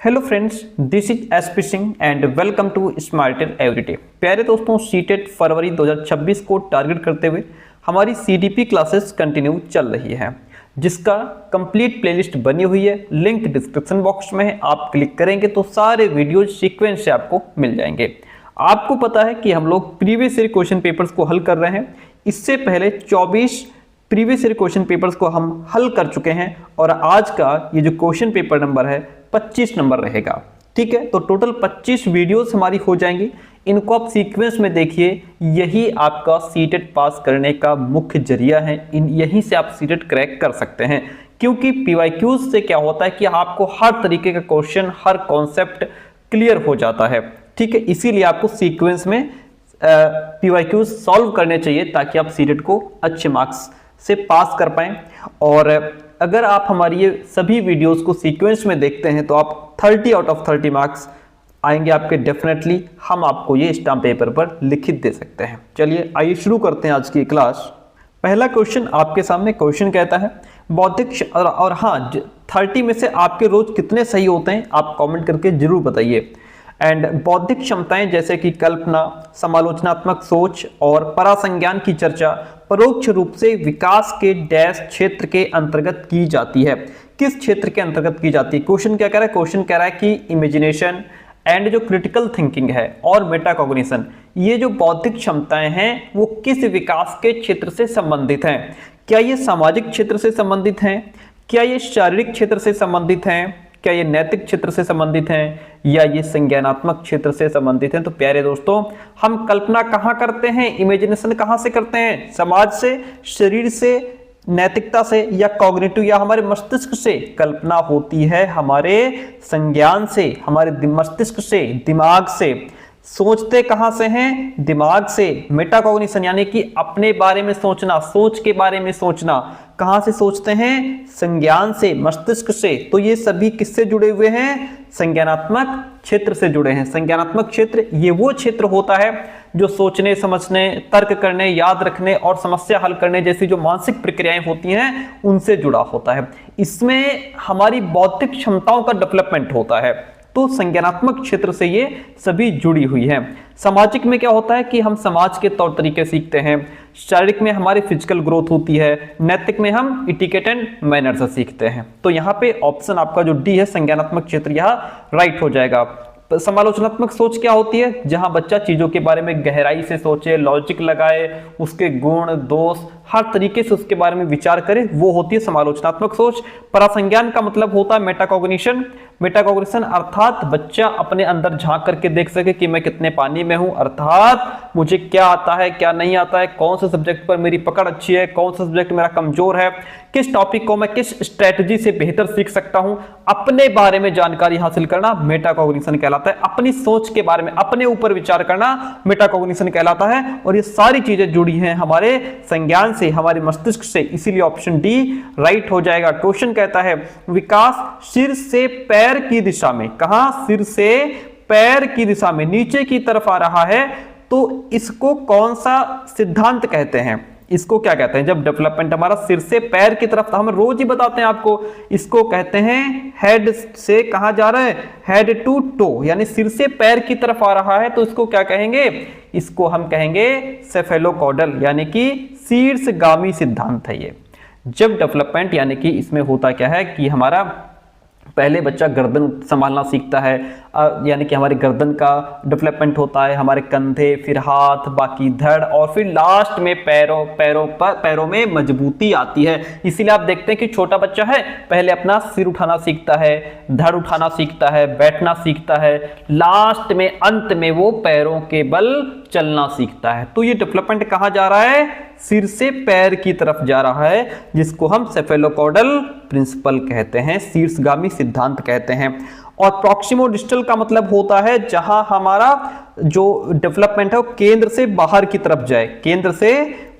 Hello friends, this is SP Singh and welcome to smarter everyday. प्यारे दोस्तों, CTET फरवरी 2026 को target करते हुए हमारी सीडीपी क्लासेस कंटिन्यू चल रही है, जिसका कंप्लीट प्लेलिस्ट बनी हुई है। लिंक डिस्क्रिप्शन बॉक्स में है, आप क्लिक करेंगे तो सारे वीडियोज सीक्वेंस से आपको मिल जाएंगे। आपको पता है कि हम लोग प्रीवियस ईयर क्वेश्चन पेपर्स को हल कर रहे हैं। इससे पहले 24 प्रीवियस ईयर क्वेश्चन पेपर्स को हम हल कर चुके हैं और आज का ये जो क्वेश्चन पेपर नंबर है 25 नंबर रहेगा। ठीक है, तो टोटल 25 वीडियोस हमारी हो जाएंगी। इनको आप सीक्वेंस में देखिए, यही आपका सीटेट पास करने का मुख्य जरिया है। यहीं से आप सीटेट क्रैक कर सकते हैं, क्योंकि पीवाईक्यूज से क्या होता है कि आपको हर तरीके का क्वेश्चन, हर कॉन्सेप्ट क्लियर हो जाता है। ठीक है, इसीलिए आपको सीक्वेंस में पीवाईक्यूज सॉल्व करने चाहिए ताकि आप सीटेट को अच्छे मार्क्स से पास कर पाएं। और अगर आप हमारी ये सभी वीडियोस को सीक्वेंस में देखते हैं तो आप 30 आउट ऑफ 30 मार्क्स आएंगे आपके डेफिनेटली। हम आपको ये स्टाम्प पेपर पर लिखित दे सकते हैं। चलिए आइए शुरू करते हैं आज की क्लास। पहला क्वेश्चन आपके सामने क्वेश्चन कहता है बौद्धिक और हाँ, 30 में से आपके रोज कितने सही होते हैं आप कमेंट करके जरूर बताइए। एंड बौद्धिक क्षमताएं जैसे कि कल्पना, समालोचनात्मक सोच और परासंज्ञान की चर्चा परोक्ष रूप से विकास के डैश क्षेत्र के अंतर्गत की जाती है। किस क्षेत्र के अंतर्गत की जाती है? क्वेश्चन क्या कह रहा है? क्वेश्चन कह रहा है कि इमेजिनेशन एंड जो क्रिटिकल थिंकिंग है और मेटाकॉग्निशन, ये जो बौद्धिक क्षमताएं हैं वो किस विकास के क्षेत्र से संबंधित हैं? क्या ये सामाजिक क्षेत्र से संबंधित हैं? क्या ये शारीरिक क्षेत्र से संबंधित हैं? क्या ये नैतिक क्षेत्र से संबंधित हैं या ये संज्ञानात्मक क्षेत्र से संबंधित हैं? तो प्यारे दोस्तों, हम कल्पना कहाँ करते हैं, इमेजिनेशन कहाँ से करते हैं? समाज से, शरीर से, नैतिकता से या कॉग्निटिव या हमारे मस्तिष्क से? कल्पना होती है हमारे संज्ञान से, हमारे मस्तिष्क से, दिमाग से। सोचते कहां से हैं? दिमाग से। मेटाकॉग्निशन यानी कि अपने बारे में सोचना, सोच के बारे में सोचना, कहां से सोचते हैं? संज्ञान से, मस्तिष्क से। तो ये सभी किससे जुड़े हुए हैं? संज्ञानात्मक क्षेत्र से जुड़े हैं। संज्ञानात्मक क्षेत्र ये वो क्षेत्र होता है जो सोचने, समझने, तर्क करने, याद रखने और समस्या हल करने जैसी जो मानसिक प्रक्रियाएं होती हैं उनसे जुड़ा होता है। इसमें हमारी बौद्धिक क्षमताओं का डेवलपमेंट होता है। तो संज्ञानात्मक क्षेत्र से ये सभी जुड़ी हुई है। सामाजिक में क्या होता है कि हम समाज के तौर तरीके सीखते हैं। शारीरिक में हमारी फिजिकल ग्रोथ होती है। नैतिक में हम इटिकेट एंड मैनर से सीखते हैं। तो यहाँ पे ऑप्शन आपका जो डी है, संज्ञानात्मक क्षेत्र, यहाँ राइट हो जाएगा। समालोचनात्मक सोच क्या होती है? जहां बच्चा चीजों के बारे में गहराई से सोचे, लॉजिक लगाए, उसके गुण, दोष, हर तरीके से उसके बारे में विचार करे, वो होती है समालोचनात्मक सोच। परासंज्ञान का मतलब होता है मेटाकॉग्निशन। मेटाकॉग्निशन अर्थात बच्चा अपने अंदर झांक करके देख सके कि मैं कितने पानी में हूं, अर्थात मुझे क्या आता है, क्या नहीं आता है, कौन से सब्जेक्ट पर मेरी पकड़ अच्छी है, कौन सा सब्जेक्ट मेरा कमजोर है, किस टॉपिक को मैं किस स्ट्रेटजी से बेहतर सीख सकता हूं। अपने बारे में जानकारी हासिल करना मेटाकॉग्निशन कहलाता है। अपनी सोच के बारे में, अपने ऊपर विचार करना मेटाकॉग्निशन कहलाता है। और ये सारी चीजें जुड़ी हैं हमारे संज्ञान से, हमारे मस्तिष्क से। इसीलिए ऑप्शन डी राइट हो जाएगा। क्वेश्चन कहता है विकास सिर से पैर की दिशा में। कहां? सिर से पैर की दिशा में, नीचे की तरफ आ रहा है। तो इसको कौन सा सिद्धांत कहते हैं? इसको क्या कहते हैं? जब डेवलपमेंट हमारा सिर से पैर की तरफ, हम रोज ही बताते हैं आपको, इसको कहते हैं हेड से कहां जा रहा है? हेड टू टो, यानी सिर से पैर की तरफ आ रहा है। तो इसको क्या कहेंगे? इसको हम कहेंगे सेफेलोकॉडल, यानी कि शीर्षगामी सिद्धांत है ये। जब डेवलपमेंट यानी कि इसमें होता क्या है कि हमारा पहले बच्चा गर्दन संभालना सीखता है, यानी कि हमारे गर्दन का डेवलपमेंट होता है, हमारे कंधे, फिर हाथ, बाकी धड़, और फिर लास्ट में पैरों में मजबूती आती है। इसीलिए आप देखते हैं कि छोटा बच्चा है, पहले अपना सिर उठाना सीखता है, धड़ उठाना सीखता है, बैठना सीखता है, लास्ट में अंत में वो पैरों के बल चलना सीखता है। तो ये डेवलपमेंट कहां जा रहा है? सिर से पैर की तरफ जा रहा है, जिसको हम सेफेलोकॉडल प्रिंसिपल कहते हैं, शीर्षगामी सिद्धांत कहते हैं। और प्रॉक्सिमो डिस्टल का मतलब होता है जहां हमारा जो डेवलपमेंट है वो केंद्र से बाहर की तरफ जाए, केंद्र से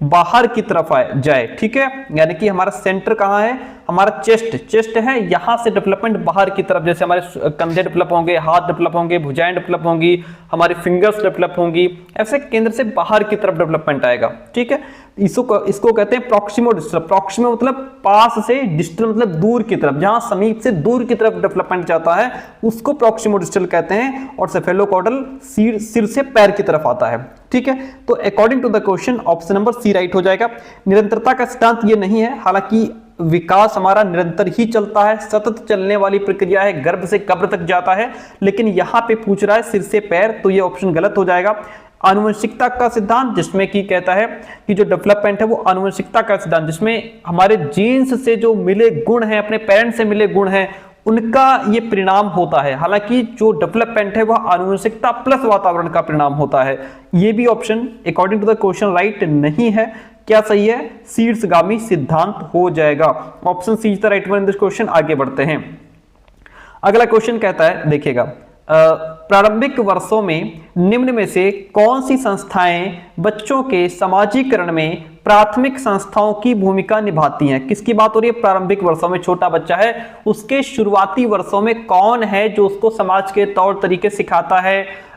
बाहर की तरफ जाए। ठीक है, यानी कि हमारा सेंटर कहां है? हमारा चेस्ट है, यहां से डेवलपमेंट बाहर की तरफ, जैसे हमारे कंधे डेवलप होंगे, हाथ डेवलप होंगे, भुजाएं डेवलप होंगी, हमारी फिंगर्स डेवलप होंगी, ऐसे केंद्र से बाहर की तरफ डेवलपमेंट आएगा। ठीक है, इसको कहते हैं प्रॉक्सिमो डिस्टल। प्रॉक्सिमो मतलब पास से, डिस्टल मतलब दूर की तरफ, जहां समीप से दूर की तरफ डेवलपमेंट जाता है उसको प्रॉक्सिमो डिस्टल कहते हैं। और सेफेलोकॉर्डल सिर से पैर की तरफ आता है। ठीक है, तो according to the question option number C right हो जाएगा। निरंतरता का सिद्धांत ये नहीं है, हालांकि विकास हमारा निरंतर ही चलता है, सतत चलने वाली प्रक्रिया है, गर्भ से कब्र तक जाता है, लेकिन यहां पे पूछ रहा है सिर से पैर, तो ये ऑप्शन गलत हो जाएगा। आनुवंशिकता का सिद्धांत जिसमें कि कहता है कि जो डेवलपमेंट है वो आनुवंशिकता का सिद्धांत, जिसमें हमारे जीन्स से जो मिले गुण हैं, अपने पेरेंट्स से मिले गुण हैं, उनका ये परिणाम होता है। हालांकि जो डेवलपमेंट है वह आनुवंशिकता प्लस वातावरण का परिणाम होता है। ये भी option according to the question right नहीं है। क्या सही है? शीर्षगामी सिद्धांत हो जाएगा। Option C is the right one in this question. आगे बढ़ते हैं। अगला क्वेश्चन कहता है, देखिएगा, प्रारंभिक वर्षों में निम्न में से कौन सी संस्थाएं बच्चों के समाजीकरण में प्राथमिक संस्थाओं की भूमिका निभाती हैं? किसकी बात हो रही है? प्रारंभिक वर्षों में छोटा बच्चा है, उसके शुरुआती वर्षों में कौन है जो उसको समाज के तौर तरीके सिखाता है,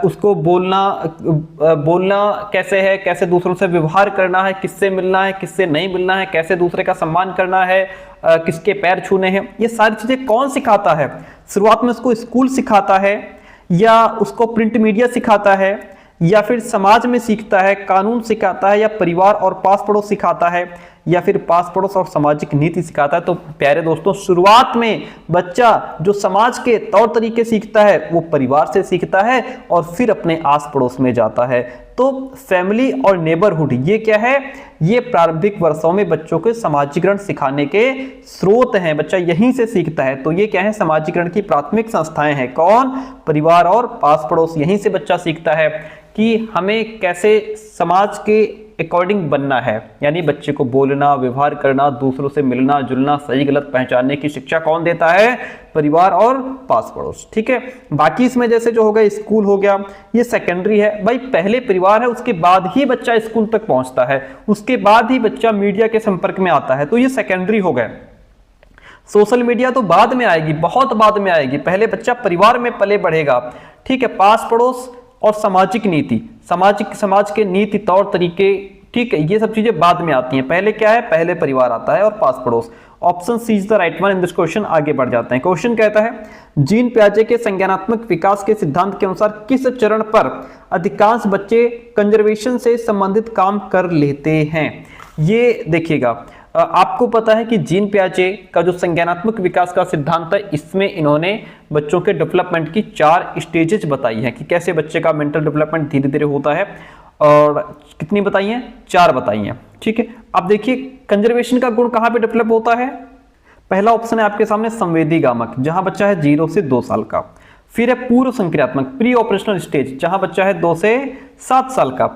उसको बोलना कैसे है, कैसे दूसरों से व्यवहार करना है, किससे मिलना है, किससे नहीं मिलना है, कैसे दूसरे का सम्मान करना है, किसके पैर छूने हैं, ये सारी चीजें कौन सिखाता है? शुरुआत में उसको स्कूल सिखाता है, या उसको प्रिंट मीडिया सिखाता है, या फिर समाज में सीखता है, कानून सिखाता है, या परिवार और पास पड़ोस सिखाता है, या फिर पास पड़ोस और सामाजिक नीति सिखाता है? तो प्यारे दोस्तों, शुरुआत में बच्चा जो समाज के तौर तरीके सीखता है वो परिवार से सीखता है और फिर अपने आस पड़ोस में जाता है। तो फैमिली और नेबरहुड ये क्या है? ये प्रारंभिक वर्षों में बच्चों के समाजीकरण सिखाने के स्रोत हैं, बच्चा यहीं से सीखता है। तो ये क्या है? समाजीकरण की प्राथमिक संस्थाएं हैं। कौन? परिवार और पास पड़ोस। यहीं से बच्चा सीखता है कि हमें कैसे समाज के अकॉर्डिंग बनना है, यानी बच्चे को बोलना, व्यवहार करना, दूसरों से मिलना जुलना, सही गलत पहचानने की शिक्षा कौन देता है? परिवार और पास पड़ोस। ठीक है, बाकी इसमें जैसे जो हो गया स्कूल हो गया, ये सेकेंडरी है भाई। पहले परिवार है, उसके बाद ही बच्चा स्कूल तक पहुंचता है, उसके बाद ही बच्चा मीडिया के संपर्क में आता है, तो ये सेकेंडरी हो गए। सोशल मीडिया तो बाद में आएगी, बहुत बाद में आएगी, पहले बच्चा परिवार में पले बढ़ेगा। ठीक है, पास पड़ोस और सामाजिक नीति, समाज के नीति तौर तरीके, ठीक है, ये सब चीजें बाद में आती हैं। पहले क्या है? पहले परिवार आता है और पास पड़ोस। Option C is the right one in this question. आगे बढ़ जाते हैं। क्वेश्चन कहता है, जीन पियाजे के संज्ञानात्मक विकास के सिद्धांत के अनुसार किस चरण पर अधिकांश बच्चे कंजर्वेशन से संबंधित काम कर लेते हैं? ये देखिएगा, आपको पता है कि जीन पियाजे का जो संज्ञानात्मक विकास का सिद्धांत है, इसमें इन्होंने बच्चों के डेवलपमेंट की 4 स्टेजेस बताई हैं कि कैसे बच्चे का मेंटल डेवलपमेंट धीरे धीरे होता है। और कितनी बताई हैं? 4 बताई हैं। ठीक है, अब देखिए कंजर्वेशन का गुण कहां पे डेवलप होता है? पहला ऑप्शन है आपके सामने संवेदी गामक, जहां बच्चा है 0 से 2 साल का। फिर है पूर्व संक्रियात्मक, प्री ऑपरेशनल स्टेज, जहां बच्चा है 2 से 7 साल का।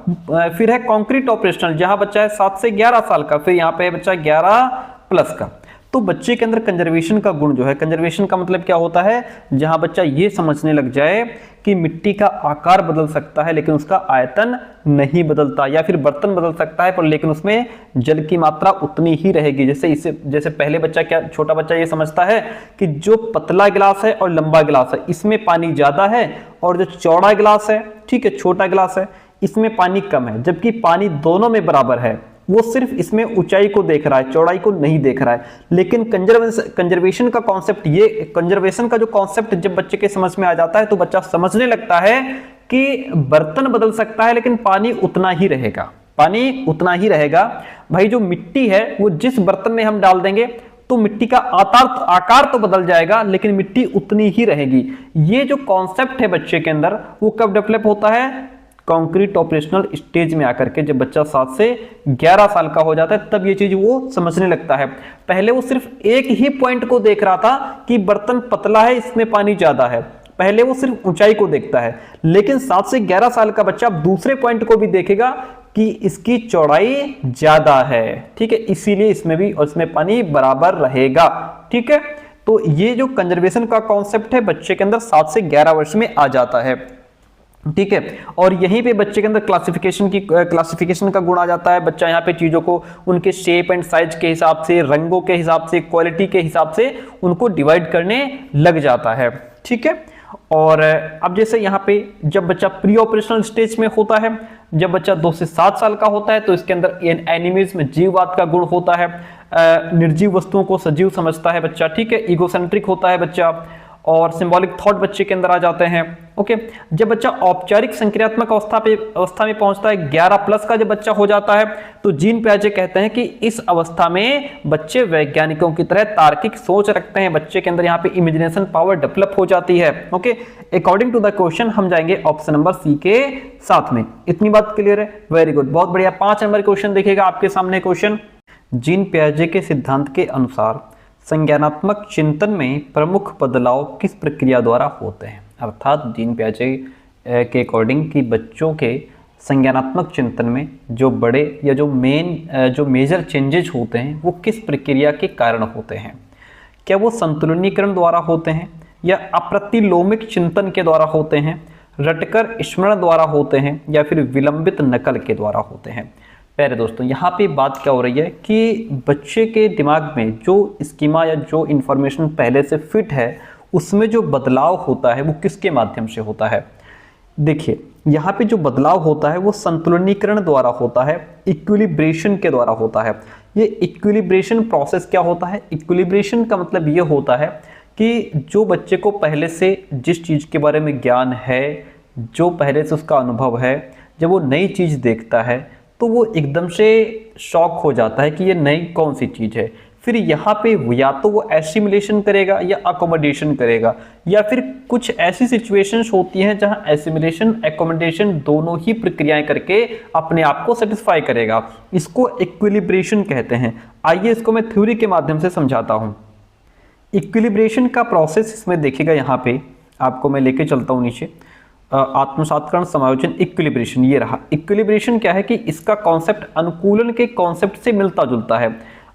फिर है कॉन्क्रीट ऑपरेशनल, जहां बच्चा है 7 से 11 साल का। फिर यहाँ पे है बच्चा 11 प्लस का। तो बच्चे के अंदर कंजर्वेशन का गुण जो है, कंजर्वेशन का मतलब क्या होता है? जहां बच्चा ये समझने लग जाए कि मिट्टी का आकार बदल सकता है लेकिन उसका आयतन नहीं बदलता, या फिर बर्तन बदल सकता है पर लेकिन उसमें जल की मात्रा उतनी ही रहेगी। जैसे पहले बच्चा क्या, छोटा बच्चा ये समझता है कि जो पतला गिलास है और लंबा गिलास है इसमें पानी ज्यादा है, और जो चौड़ा गिलास है, ठीक है, छोटा गिलास है, इसमें पानी कम है, जबकि पानी दोनों में बराबर है। वो सिर्फ इसमें ऊंचाई को देख रहा है, चौड़ाई को नहीं देख रहा है। लेकिन कंजर्वेशन का कॉन्सेप्ट, ये कंजर्वेशन का जो कॉन्सेप्ट जब बच्चे के समझ में आ जाता है तो बच्चा समझने लगता है कि बर्तन बदल सकता है लेकिन पानी उतना ही रहेगा, पानी उतना ही रहेगा। भाई जो मिट्टी है वो जिस बर्तन में हम डाल देंगे तो मिट्टी का आकार तो बदल जाएगा लेकिन मिट्टी उतनी ही रहेगी। ये जो कॉन्सेप्ट है बच्चे के अंदर वो कब डेवलप होता है? कॉन्क्रीट ऑपरेशनल स्टेज में आकर के, जब बच्चा 7 से 11 साल का हो जाता है तब ये चीज वो समझने लगता है। पहले वो सिर्फ एक ही पॉइंट को देख रहा था कि बर्तन पतला है, इसमें पानी ज्यादा है, पहले वो सिर्फ ऊंचाई को देखता है। लेकिन 7 से 11 साल का बच्चा दूसरे पॉइंट को भी देखेगा कि इसकी चौड़ाई ज्यादा है, ठीक है, इसीलिए इसमें भी और इसमें पानी बराबर रहेगा। ठीक है, तो ये जो कंजर्वेशन का कॉन्सेप्ट है बच्चे के अंदर 7 से 11 वर्ष में आ जाता है। ठीक है, और यहीं पे बच्चे के अंदर क्लासिफिकेशन का गुण आ जाता है। बच्चा यहाँ पे चीजों को उनके शेप एंड साइज के हिसाब से, रंगों के हिसाब से, क्वालिटी के हिसाब से उनको डिवाइड करने लग जाता है। ठीक है, और अब जैसे यहाँ पे जब बच्चा प्री ऑपरेशनल स्टेज में होता है, जब बच्चा 2 से 7 साल का होता है, तो इसके अंदर एनिमिज्म जीववाद का गुण होता है, निर्जीव वस्तुओं को सजीव समझता है बच्चा, ठीक है, ईगोसेंट्रिक होता है बच्चा, और सिंबॉलिक थॉट बच्चे के अंदर आ जाते हैं। ओके, जब बच्चा औपचारिक संक्रियात्मक अवस्था में पहुंचता है, 11+ का जब बच्चा हो जाता है, तो जीन पियाजे कहते हैं कि इस अवस्था में बच्चे वैज्ञानिकों की तरह तार्किक सोच रखते हैं, बच्चे के अंदर यहाँ पे इमेजिनेशन पावर डेवलप हो जाती है। Okay, according to the question हम जाएंगे ऑप्शन नंबर सी के साथ में। इतनी बात क्लियर है? वेरी गुड, बहुत बढ़िया। 5 नंबर क्वेश्चन देखिएगा आपके सामने। क्वेश्चन, जीन पियाजे के सिद्धांत के अनुसार संज्ञानात्मक चिंतन में प्रमुख बदलाव किस प्रक्रिया द्वारा होते हैं? अर्थात जीन पियाजे के अकॉर्डिंग कि बच्चों के संज्ञानात्मक चिंतन में जो बड़े या जो मेजर चेंजेज होते हैं वो किस प्रक्रिया के कारण होते हैं? क्या वो संतुलनीकरण द्वारा होते हैं, या अप्रतिलोमिक चिंतन के द्वारा होते हैं, रटकर स्मरण द्वारा होते हैं, या फिर विलंबित नकल के द्वारा होते हैं? प्यारे दोस्तों, यहाँ पे बात क्या हो रही है कि बच्चे के दिमाग में जो स्कीमा या जो इंफॉर्मेशन पहले से फिट है उसमें जो बदलाव होता है वो किसके माध्यम से होता है? देखिए, यहाँ पे जो बदलाव होता है वो संतुलनीकरण द्वारा होता है, इक्विलिब्रेशन के द्वारा होता है। ये इक्विलिब्रेशन प्रोसेस क्या होता है? इक्विलिब्रेशन का मतलब ये होता है कि जो बच्चे को पहले से जिस चीज़ के बारे में ज्ञान है, जो पहले से उसका अनुभव है, जब वो नई चीज़ देखता है तो वो एकदम से शॉक हो जाता है कि ये नई कौन सी चीज़ है। फिर यहाँ पे या तो वो एसिमिलेशन करेगा या अकोमोडेशन करेगा, या फिर कुछ ऐसी सिचुएशंस होती हैं जहाँ एसिमिलेशन एकोमोडेशन दोनों ही प्रक्रियाएं करके अपने आप को सेटिस्फाई करेगा। इसको इक्विलिब्रेशन कहते हैं। आइए इसको मैं थ्योरी के माध्यम से समझाता हूँ। इक्विलिब्रेशन का प्रोसेस इसमें देखिएगा, यहाँ पे आपको मैं लेके चलता हूँ नीचे। आत्मसात्करण, समायोजन, इक्विलिब्रेशन, ये रहा। इक्विलिब्रेशन क्या है कि इसका कॉन्सेप्ट अनुकूलन के कॉन्सेप्ट से मिलता जुलता है।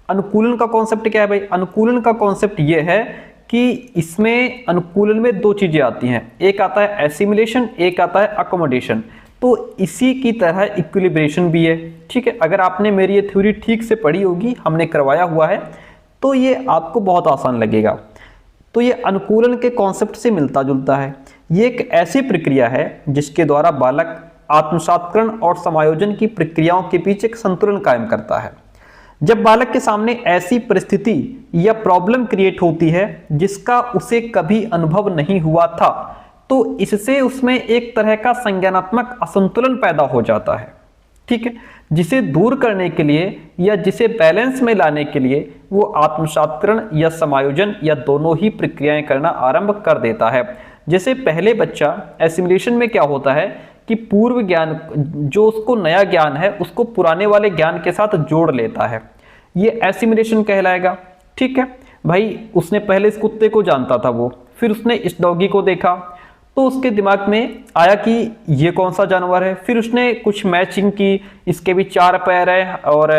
अनुकूलन का कॉन्सेप्ट क्या है भाई? अनुकूलन का कॉन्सेप्ट ये है कि इसमें अनुकूलन में 2 चीजें आती हैं, एक आता है एसिमिलेशन, एक आता है अकोमोडेशन। तो इसी की तरह इक्विलिब्रेशन भी है, ठीक है। अगर आपने मेरी ये थ्योरी ठीक से पढ़ी होगी, हमने करवाया हुआ है, तो ये आपको बहुत आसान लगेगा। तो ये अनुकूलन के कॉन्सेप्ट से मिलता जुलता है। ये एक ऐसी प्रक्रिया है जिसके द्वारा बालक आत्मसात्करण और समायोजन की प्रक्रियाओं के बीच एक संतुलन कायम करता है। जब बालक के सामने ऐसी परिस्थिति या प्रॉब्लम क्रिएट होती है जिसका उसे कभी अनुभव नहीं हुआ था, तो इससे उसमें एक तरह का संज्ञानात्मक असंतुलन पैदा हो जाता है, ठीक है, जिसे दूर करने के लिए या जिसे बैलेंस में लाने के लिए वो आत्मसात्करण या समायोजन या दोनों ही प्रक्रियाएं करना आरंभ कर देता है। जैसे पहले बच्चा एसिमिलेशन में क्या होता है कि पूर्व ज्ञान, जो उसको नया ज्ञान है, उसको पुराने वाले ज्ञान के साथ जोड़ लेता है, ये एसिमिलेशन कहलाएगा, ठीक है भाई। उसने पहले इस कुत्ते को जानता था वो, फिर उसने इस डॉगी को देखा, तो उसके दिमाग में आया कि ये कौन सा जानवर है। फिर उसने कुछ मैचिंग की, इसके भी 4 पैर है और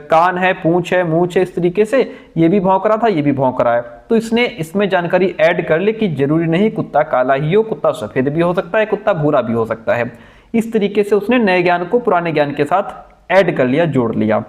कान है, पूंछ है, मूंछ है, इस तरीके से ये भी भौंक रहा था, ये भी भौंक रहा है। तो इसने इसमें जानकारी ऐड कर ली कि जरूरी नहीं कुत्ता काला ही हो, कुत्ता सफेद भी हो सकता है, कुत्ता भूरा भी हो सकता है। इस तरीके से उसने नए ज्ञान को पुराने ज्ञान के साथ ऐड कर लिया, जोड़ लिया।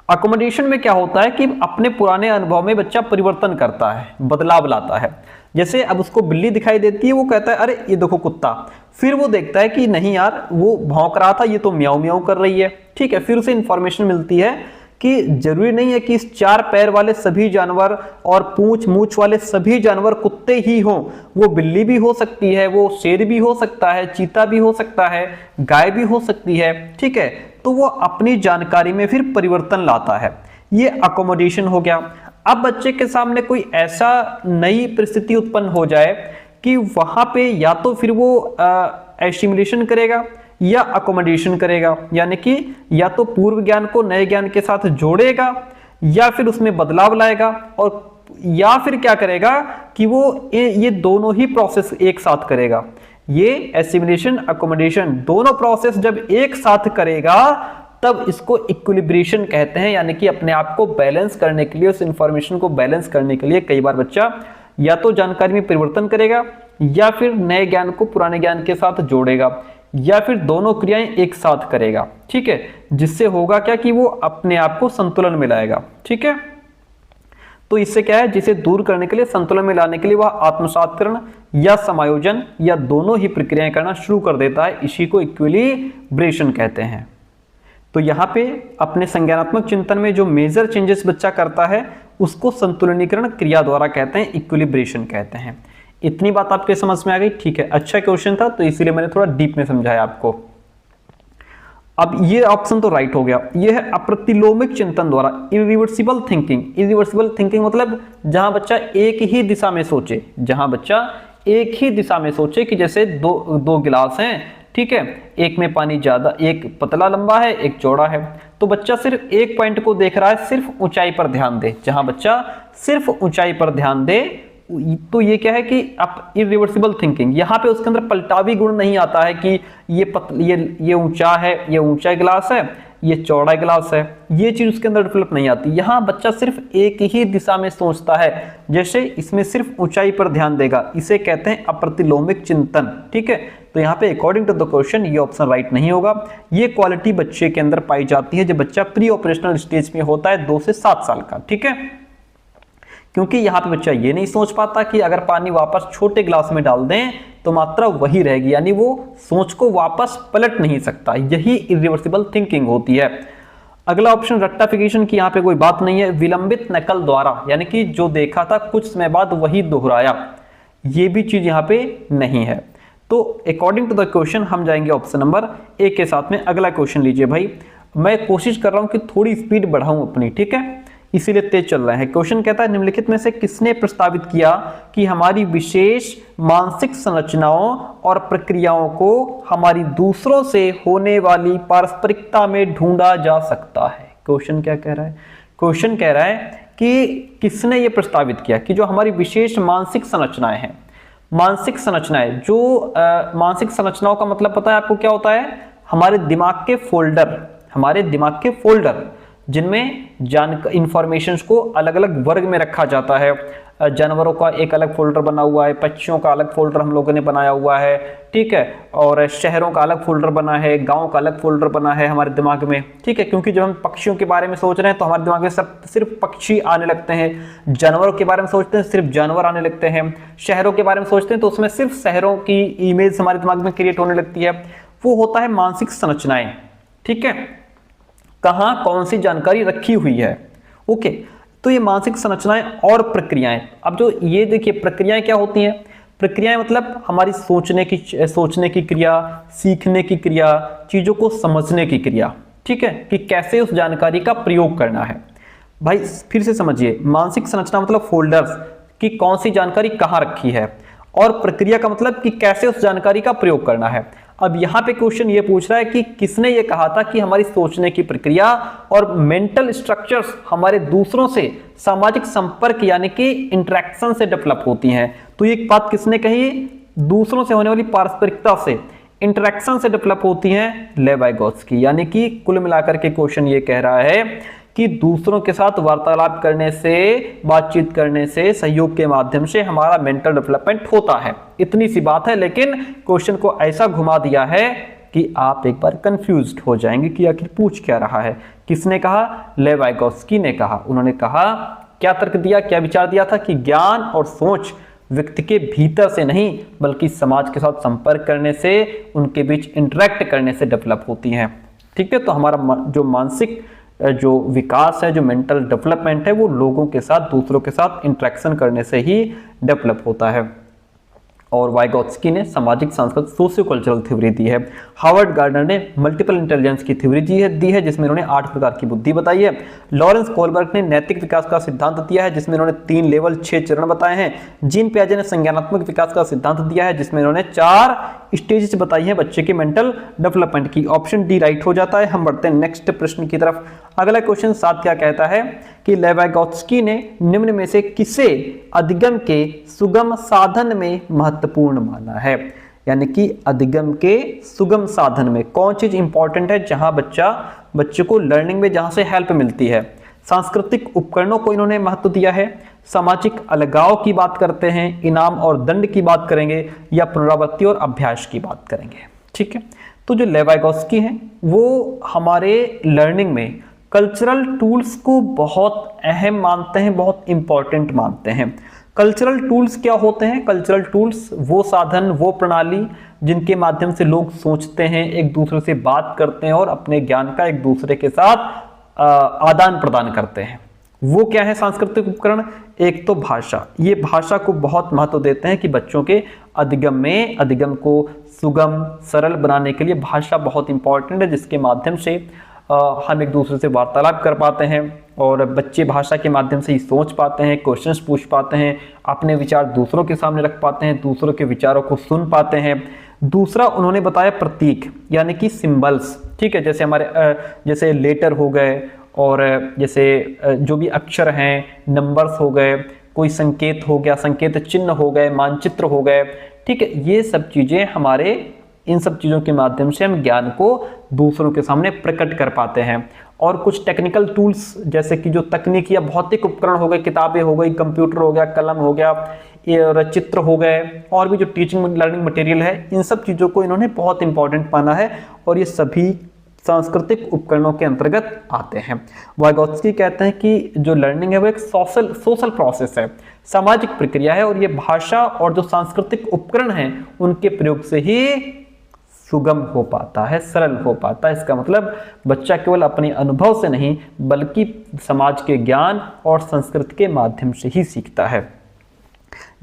अकोमोडेशन में क्या होता है कि अपने पुराने अनुभव में बच्चा परिवर्तन करता है, बदलाव लाता है। जैसे अब उसको बिल्ली दिखाई देती है, वो कहता है अरे ये देखो कुत्ता, फिर वो देखता है कि नहीं यार वो भौंक रहा था, ये तो म्याऊं म्याऊं कर रही है, ठीक है। फिर उसे इंफॉर्मेशन मिलती है कि जरूरी नहीं है कि इस 4 पैर वाले सभी जानवर और पूंछ मूछ वाले सभी जानवर कुत्ते ही हों, वो बिल्ली भी हो सकती है, वो शेर भी हो सकता है, चीता भी हो सकता है, गाय भी हो सकती है, ठीक है। तो वो अपनी जानकारी में फिर परिवर्तन लाता है, ये अकोमोडेशन हो गया। अब बच्चे के सामने कोई ऐसा नई परिस्थिति उत्पन्न हो जाए कि वहां पे या तो फिर वो एसिमिलेशन करेगा या अकोमोडेशन करेगा, यानी कि या तो पूर्व ज्ञान को नए ज्ञान के साथ जोड़ेगा या फिर उसमें बदलाव लाएगा, और या फिर क्या करेगा कि वो ये दोनों ही प्रोसेस एक साथ करेगा। ये एसिमिलेशन अकोमोडेशन दोनों प्रोसेस जब एक साथ करेगा तब इसको इक्विलिब्रेशन कहते हैं, यानी कि अपने आप को बैलेंस करने के लिए, उस इंफॉर्मेशन को बैलेंस करने के लिए कई बार बच्चा या तो जानकारी में परिवर्तन करेगा या फिर नए ज्ञान को पुराने ज्ञान के साथ जोड़ेगा या फिर दोनों क्रियाएं एक साथ करेगा, ठीक है। जिससे होगा क्या कि वो अपने आप को संतुलन में लाएगा, ठीक है। तो इससे क्या है, जिसे दूर करने के लिए, संतुलन में लाने के लिए वह आत्मसात्करण या समायोजन या दोनों ही प्रक्रियाएं करना शुरू कर देता है। इसी को इक्विलिब्रेशन कहते हैं। तो यहाँ पे अपने संज्ञानात्मक चिंतन में जो मेजर चेंजेस बच्चा करता है उसको संतुलनीकरण क्रिया द्वारा कहते हैं, इक्विलिब्रेशन कहते हैं। इतनी बात आपके समझ में आ गई? ठीक है, अच्छा क्वेश्चन था तो इसीलिए मैंने थोड़ा डीप में समझाया आपको। अब ये ऑप्शन तो राइट हो गया। ये है अप्रतिलोमिक चिंतन द्वारा इरिवर्सिबल थिंकिंग। इरिवर्सिबल थिंकिंग मतलब जहां बच्चा एक ही दिशा में सोचे, जहां बच्चा एक ही दिशा में सोचे कि जैसे दो गिलास हैं, ठीक है, एक में पानी ज्यादा, एक पतला लंबा है, एक चौड़ा है, तो बच्चा सिर्फ एक पॉइंट को देख रहा है, सिर्फ ऊंचाई पर ध्यान दे। जहां बच्चा सिर्फ ऊंचाई पर ध्यान दे तो ये क्या है कि अब इरिवर्सिबल थिंकिंग, यहाँ पे उसके अंदर पलटावी गुण नहीं आता है कि ये ऊंचा है, ये ऊंचा गिलास है, ये चौड़ा गिलास है, ये चीज उसके अंदर डेवलप नहीं आती। यहाँ बच्चा सिर्फ एक ही दिशा में सोचता है, जैसे इसमें सिर्फ ऊंचाई पर ध्यान देगा, इसे कहते हैं अप्रतिलोमिक चिंतन। ठीक है, तो यहाँ पे अकॉर्डिंग टू द क्वेश्चन ये ऑप्शन राइट नहीं होगा। ये क्वालिटी बच्चे के अंदर पाई जाती है जब बच्चा प्री ऑपरेशनल स्टेज में होता है, 2 से 7 साल का। ठीक है, क्योंकि यहाँ पे बच्चा ये नहीं सोच पाता कि अगर पानी वापस छोटे गिलास में डाल दें तो मात्रा वही रहेगी, यानी वो सोच को वापस पलट नहीं सकता। यही इरिवर्सिबल थिंकिंग होती है। अगला ऑप्शन रट्टाफिकेशन की यहाँ पे कोई बात नहीं है। विलंबित नकल द्वारा, यानी कि जो देखा था कुछ समय बाद वही दोहराया, ये भी चीज यहाँ पे नहीं है। तो अकॉर्डिंग टू द क्वेश्चन हम जाएंगे ऑप्शन नंबर ए के साथ में। अगला क्वेश्चन लीजिए भाई, मैं कोशिश कर रहा हूं कि थोड़ी स्पीड बढ़ाऊं अपनी, ठीक है, इसीलिए तेज चल रहा है। क्वेश्चन कहता है निम्नलिखित में से किसने प्रस्तावित किया कि हमारी विशेष मानसिक संरचनाओं और प्रक्रियाओं को हमारी दूसरों से होने वाली पारस्परिकता में ढूंढा जा सकता है। क्वेश्चन क्या कह रहा है? क्वेश्चन कह रहा है कि किसने ये प्रस्तावित किया कि जो हमारी विशेष मानसिक संरचनाएं हैं, मानसिक संरचनाएं, जो मानसिक संरचनाओं का मतलब पता है आपको क्या होता है? हमारे दिमाग के फोल्डर, हमारे दिमाग के फोल्डर जिनमें इंफॉर्मेशंस को अलग अलग वर्ग में रखा जाता है। जानवरों का एक अलग फोल्डर बना हुआ है, पक्षियों का अलग फोल्डर हम लोगों ने बनाया हुआ है, ठीक है, और शहरों का अलग फोल्डर बना है, गांव का अलग फोल्डर बना है हमारे दिमाग में। ठीक है, क्योंकि जब हम पक्षियों के बारे में सोच रहे हैं तो हमारे दिमाग में सिर्फ पक्षी आने लगते हैं, जानवरों के बारे में सोचते हैं सिर्फ जानवर आने लगते हैं, शहरों के बारे में सोचते हैं तो उसमें सिर्फ शहरों की इमेज हमारे दिमाग में क्रिएट होने लगती है। वो होता है मानसिक संरचनाएं। ठीक है, कहां कौन सी जानकारी रखी हुई है। ओके, तो ये मानसिक संरचनाएं और प्रक्रियाएं। अब जो ये देखिए प्रक्रियाएं क्या होती हैं? प्रक्रियाएं मतलब हमारी सोचने की क्रिया, सीखने की क्रिया, चीजों को समझने की क्रिया। ठीक है, कि कैसे उस जानकारी का प्रयोग करना है। भाई फिर से समझिए, मानसिक संरचना मतलब फोल्डर्स की कौन सी जानकारी कहां रखी है, और प्रक्रिया का मतलब कि कैसे उस जानकारी का प्रयोग करना है। अब यहां पे क्वेश्चन ये पूछ रहा है कि किसने ये कहा था कि हमारी सोचने की प्रक्रिया और मेंटल स्ट्रक्चर्स हमारे दूसरों से सामाजिक संपर्क यानी कि इंटरेक्शन से डेवलप होती हैं। तो ये बात किसने कही? दूसरों से होने वाली पारस्परिकता से, इंटरेक्शन से डेवलप होती हैं लेवी-गोत्स्की। यानी कि कुल मिलाकर के क्वेश्चन ये कह रहा है कि दूसरों के साथ वार्तालाप करने से, बातचीत करने से, सहयोग के माध्यम से हमारा मेंटल डेवलपमेंट होता है। इतनी सी बात है, लेकिन क्वेश्चन को ऐसा घुमा दिया है कि आप एक बार कंफ्यूज्ड हो जाएंगे कि आखिर पूछ क्या रहा है। किसने कहा? लेवी-गोत्स्की ने कहा। उन्होंने कहा, क्या तर्क दिया, क्या विचार दिया था कि ज्ञान और सोच व्यक्ति के भीतर से नहीं बल्कि समाज के साथ संपर्क करने से, उनके बीच इंटरेक्ट करने से डेवलप होती हैं। ठीक है, तो हमारा जो मानसिक जो विकास है, जो मेंटल डेवलपमेंट है, वो लोगों के साथ, दूसरों के साथ इंटरेक्शन करने से ही डेवलप होता है। और वाइगोत्स्की ने सामाजिक सांस्कृतिक सोशियो कल्चरल थ्योरी दी है। हार्वर्ड गार्डनर ने मल्टीपल इंटेलिजेंस की थ्योरी दी है जिसमें इन्होंने 8 प्रकार की बुद्धि बताई है। लॉरेंस कोलबर्ग ने नैतिक विकास का सिद्धांत दिया है जिसमें इन्होंने 3 लेवल 6 चरण बताए हैं। जीन पियाजे ने संज्ञानात्मक विकास का सिद्धांत दिया है जिसमें इन्होंने 4 स्टेजेस बताई है बच्चे के मेंटल डेवलपमेंट की। ऑप्शन डी राइट हो जाता है। हम बढ़ते हैं नेक्स्ट प्रश्न की तरफ। अगला क्वेश्चन 7 क्या कहता है कि लेवी-गोत्स्की ने निम्न में से किसे अधिगम के सुगम साधन में महत्वपूर्ण माना है? यानी कि अधिगम के सुगम साधन में कौन चीज इंपॉर्टेंट है, जहां बच्चे को लर्निंग में जहां से हेल्प मिलती है। सांस्कृतिक उपकरणों को इन्होंने महत्व दिया है, सामाजिक अलगाव की बात करते हैं, इनाम और दंड की बात करेंगे, या पुनरावृत्ति और अभ्यास की बात करेंगे। ठीक है, तो जो लेवी-गोत्स्की हैं वो हमारे लर्निंग में कल्चरल टूल्स को बहुत अहम मानते हैं, बहुत इंपॉर्टेंट मानते हैं। कल्चरल टूल्स क्या होते हैं? कल्चरल टूल्स वो साधन, वो प्रणाली जिनके माध्यम से लोग सोचते हैं, एक दूसरे से बात करते हैं और अपने ज्ञान का एक दूसरे के साथ आदान प्रदान करते हैं। वो क्या है सांस्कृतिक उपकरण? एक तो भाषा, ये भाषा को बहुत महत्व देते हैं कि बच्चों के अधिगम को सुगम सरल बनाने के लिए भाषा बहुत इंपॉर्टेंट है, जिसके माध्यम से हम एक दूसरे से वार्तालाप कर पाते हैं और बच्चे भाषा के माध्यम से ही सोच पाते हैं, क्वेश्चंस पूछ पाते हैं, अपने विचार दूसरों के सामने रख पाते हैं, दूसरों के विचारों को सुन पाते हैं। दूसरा उन्होंने बताया प्रतीक यानी कि सिंबल्स, ठीक है, जैसे हमारे जैसे लेटर हो गए और जैसे जो भी अक्षर हैं, नंबर्स हो गए, कोई संकेत हो गया, संकेत चिन्ह हो गए, मानचित्र हो गए, ठीक है, ये सब चीज़ें हमारे, इन सब चीज़ों के माध्यम से हम ज्ञान को दूसरों के सामने प्रकट कर पाते हैं। और कुछ टेक्निकल टूल्स जैसे कि जो तकनीकी या भौतिक उपकरण हो गए, किताबें हो गई, कंप्यूटर हो गया, कलम हो गया, और चित्र हो गए, और भी जो टीचिंग लर्निंग मटेरियल है, इन सब चीज़ों को इन्होंने बहुत इंपॉर्टेंट माना है और ये सभी सांस्कृतिक उपकरणों के अंतर्गत आते हैं। वाइगोत्स्की कहते हैं कि जो लर्निंग है वो एक सोशल प्रोसेस है, सामाजिक प्रक्रिया है, और ये भाषा और जो सांस्कृतिक उपकरण हैं उनके प्रयोग से ही सुगम हो पाता है, सरल हो पाता है। इसका मतलब बच्चा केवल अपने अनुभव से नहीं बल्कि समाज के ज्ञान और संस्कृति के माध्यम से ही सीखता है।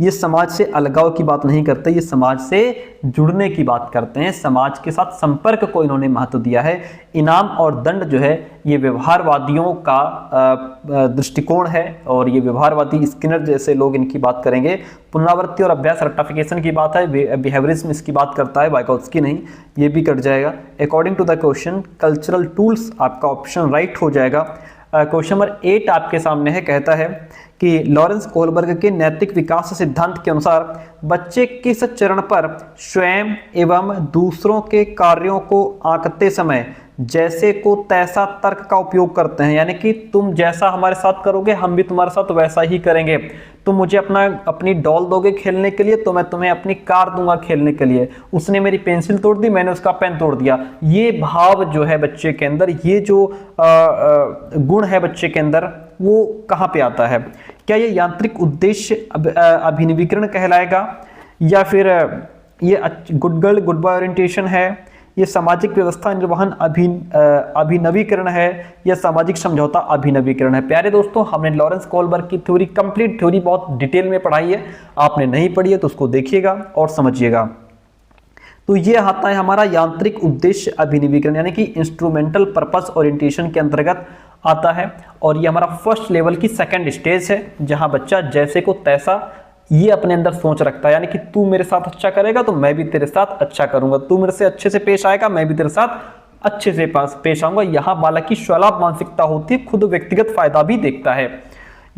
ये समाज से अलगाव की बात नहीं करते, ये समाज से जुड़ने की बात करते हैं, समाज के साथ संपर्क को इन्होंने महत्व दिया है। इनाम और दंड जो है ये व्यवहारवादियों का दृष्टिकोण है और ये व्यवहारवादी स्किनर जैसे लोग इनकी बात करेंगे। पुनरावृत्ति और अभ्यास रट्टाफिकेशन की बात है, बिहेवियरिज्म इसकी बात करता है, वाइगोत्स्की नहीं, ये भी कट जाएगा। According to the question cultural tools आपका ऑप्शन राइट हो जाएगा। क्वेश्चन नंबर 8 आपके सामने है, कहता है कि लॉरेंस कोहलबर्ग के नैतिक विकास सिद्धांत के अनुसार बच्चे किस चरण पर स्वयं एवं दूसरों के कार्यों को आंकते समय जैसे को तैसा तर्क का उपयोग करते हैं, यानी कि तुम जैसा हमारे साथ करोगे हम भी तुम्हारे साथ वैसा ही करेंगे। तुम मुझे अपनी डॉल दोगे खेलने के लिए तो मैं तुम्हें अपनी कार दूंगा खेलने के लिए। उसने मेरी पेंसिल तोड़ दी, मैंने उसका पेन तोड़ दिया। ये भाव जो है बच्चे के अंदर, ये जो गुण है बच्चे के अंदर, वो कहाँ पे आता है? क्या ये यांत्रिक उद्देश्य अभिनवीकरण कहलाएगा, या फिर ये good girl good boy orientation है, ये सामाजिक व्यवस्था निर्वहन अभिनवीकरण है, या सामाजिक समझौता अभिनवीकरण है? प्यारे दोस्तों, हमने लॉरेंस कोहलबर्ग की थ्योरी, कंप्लीट थ्योरी बहुत डिटेल में पढ़ाई है। आपने नहीं पढ़ी है तो उसको देखिएगा और समझिएगा। तो ये आता है हमारा यांत्रिक उद्देश्य अभिनवीकरण, यानी कि इंस्ट्रूमेंटल पर्पस ओरिएंटेशन के अंतर्गत आता है। और ये हमारा फर्स्ट लेवल की सेकंड स्टेज है, जहां बच्चा जैसे को तैसा ये अपने अंदर सोच रखता है, यानी कि तू मेरे साथ अच्छा करेगा तो मैं भी तेरे साथ अच्छा करूंगा, तू मेरे से अच्छे से पेश आएगा मैं भी तेरे साथ अच्छे से पेश आऊंगा। यहाँ बालक की स्वलाभ मानसिकता होती है, खुद व्यक्तिगत फायदा भी देखता है।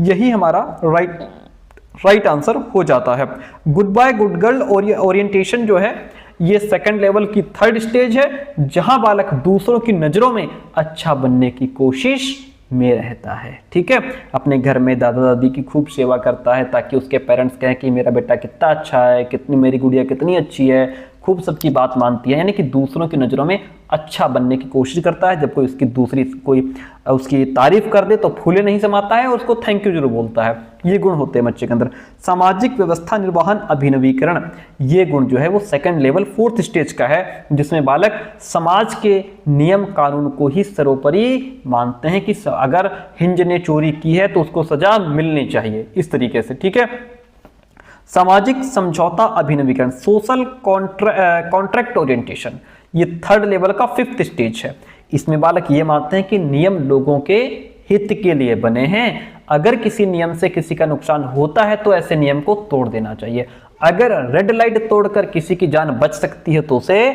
यही हमारा राइट आंसर हो जाता है। Good boy good girl orientation जो है ये सेकंड लेवल की थर्ड स्टेज है, जहां बालक दूसरों की नजरों में अच्छा बनने की कोशिश में रहता है। ठीक है, अपने घर में दादा दादी की खूब सेवा करता है ताकि उसके पेरेंट्स कहें कि मेरा बेटा कितना अच्छा है, कितनी मेरी गुड़िया कितनी अच्छी है, खूब सबकी बात मानती है, यानी कि दूसरों की नज़रों में अच्छा बनने की कोशिश करता है। जब कोई उसकी तारीफ कर दे तो फूले नहीं समाता है और उसको थैंक यू जरूर बोलता है। ये गुण होते हैं बच्चे के अंदर। सामाजिक व्यवस्था निर्वहन अभिनवीकरण, ये गुण जो है वो सेकंड लेवल फोर्थ स्टेज का है, जिसमें बालक समाज के नियम कानून को ही सर्वोपरि मानते हैं कि अगर हिंज ने चोरी की है तो उसको सजा मिलनी चाहिए, इस तरीके से। ठीक है, सामाजिक समझौता अभिनवीकरण, सोशल कॉन्ट्रैक्ट ओरिएंटेशन, ये थर्ड लेवल का फिफ्थ स्टेज है। इसमें बालक ये मानते हैं कि नियम लोगों के हित के लिए बने हैं। अगर किसी नियम से किसी का नुकसान होता है तो ऐसे नियम को तोड़ देना चाहिए। अगर रेड लाइट तोड़कर किसी की जान बच सकती है तो उसे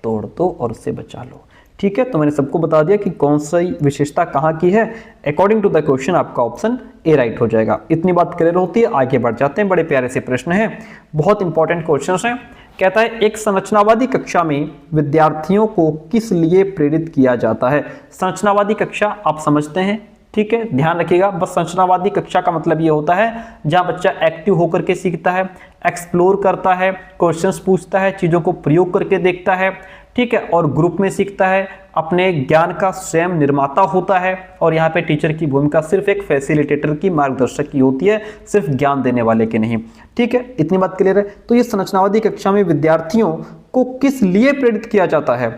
तोड़ दो और उससे बचा लो। ठीक है, तो मैंने सबको बता दिया कि कौन सी विशेषता कहाँ की है। अकॉर्डिंग टू द क्वेश्चन आपका ऑप्शन ए राइट हो जाएगा। इतनी बात क्लियर होती है, आगे बढ़ जाते हैं। बड़े प्यारे से प्रश्न है, बहुत इंपॉर्टेंट क्वेश्चन है। कहता है एक संरचनावादी कक्षा में विद्यार्थियों को किस लिए प्रेरित किया जाता है? संरचनावादी कक्षा आप समझते हैं, ठीक है, ध्यान रखिएगा। बस संरचनावादी कक्षा का मतलब ये होता है जहां बच्चा एक्टिव होकर के सीखता है, एक्सप्लोर करता है, क्वेश्चंस पूछता है, चीजों को प्रयोग करके देखता है। ठीक है, और ग्रुप में सीखता है, अपने ज्ञान का स्वयं निर्माता होता है, और यहाँ पे टीचर की भूमिका सिर्फ एक फैसिलिटेटर की, मार्गदर्शक की होती है, सिर्फ ज्ञान देने वाले की नहीं। ठीक है, इतनी बात क्लियर है। तो ये संरचनावादी कक्षा में विद्यार्थियों को किस लिए प्रेरित किया जाता है?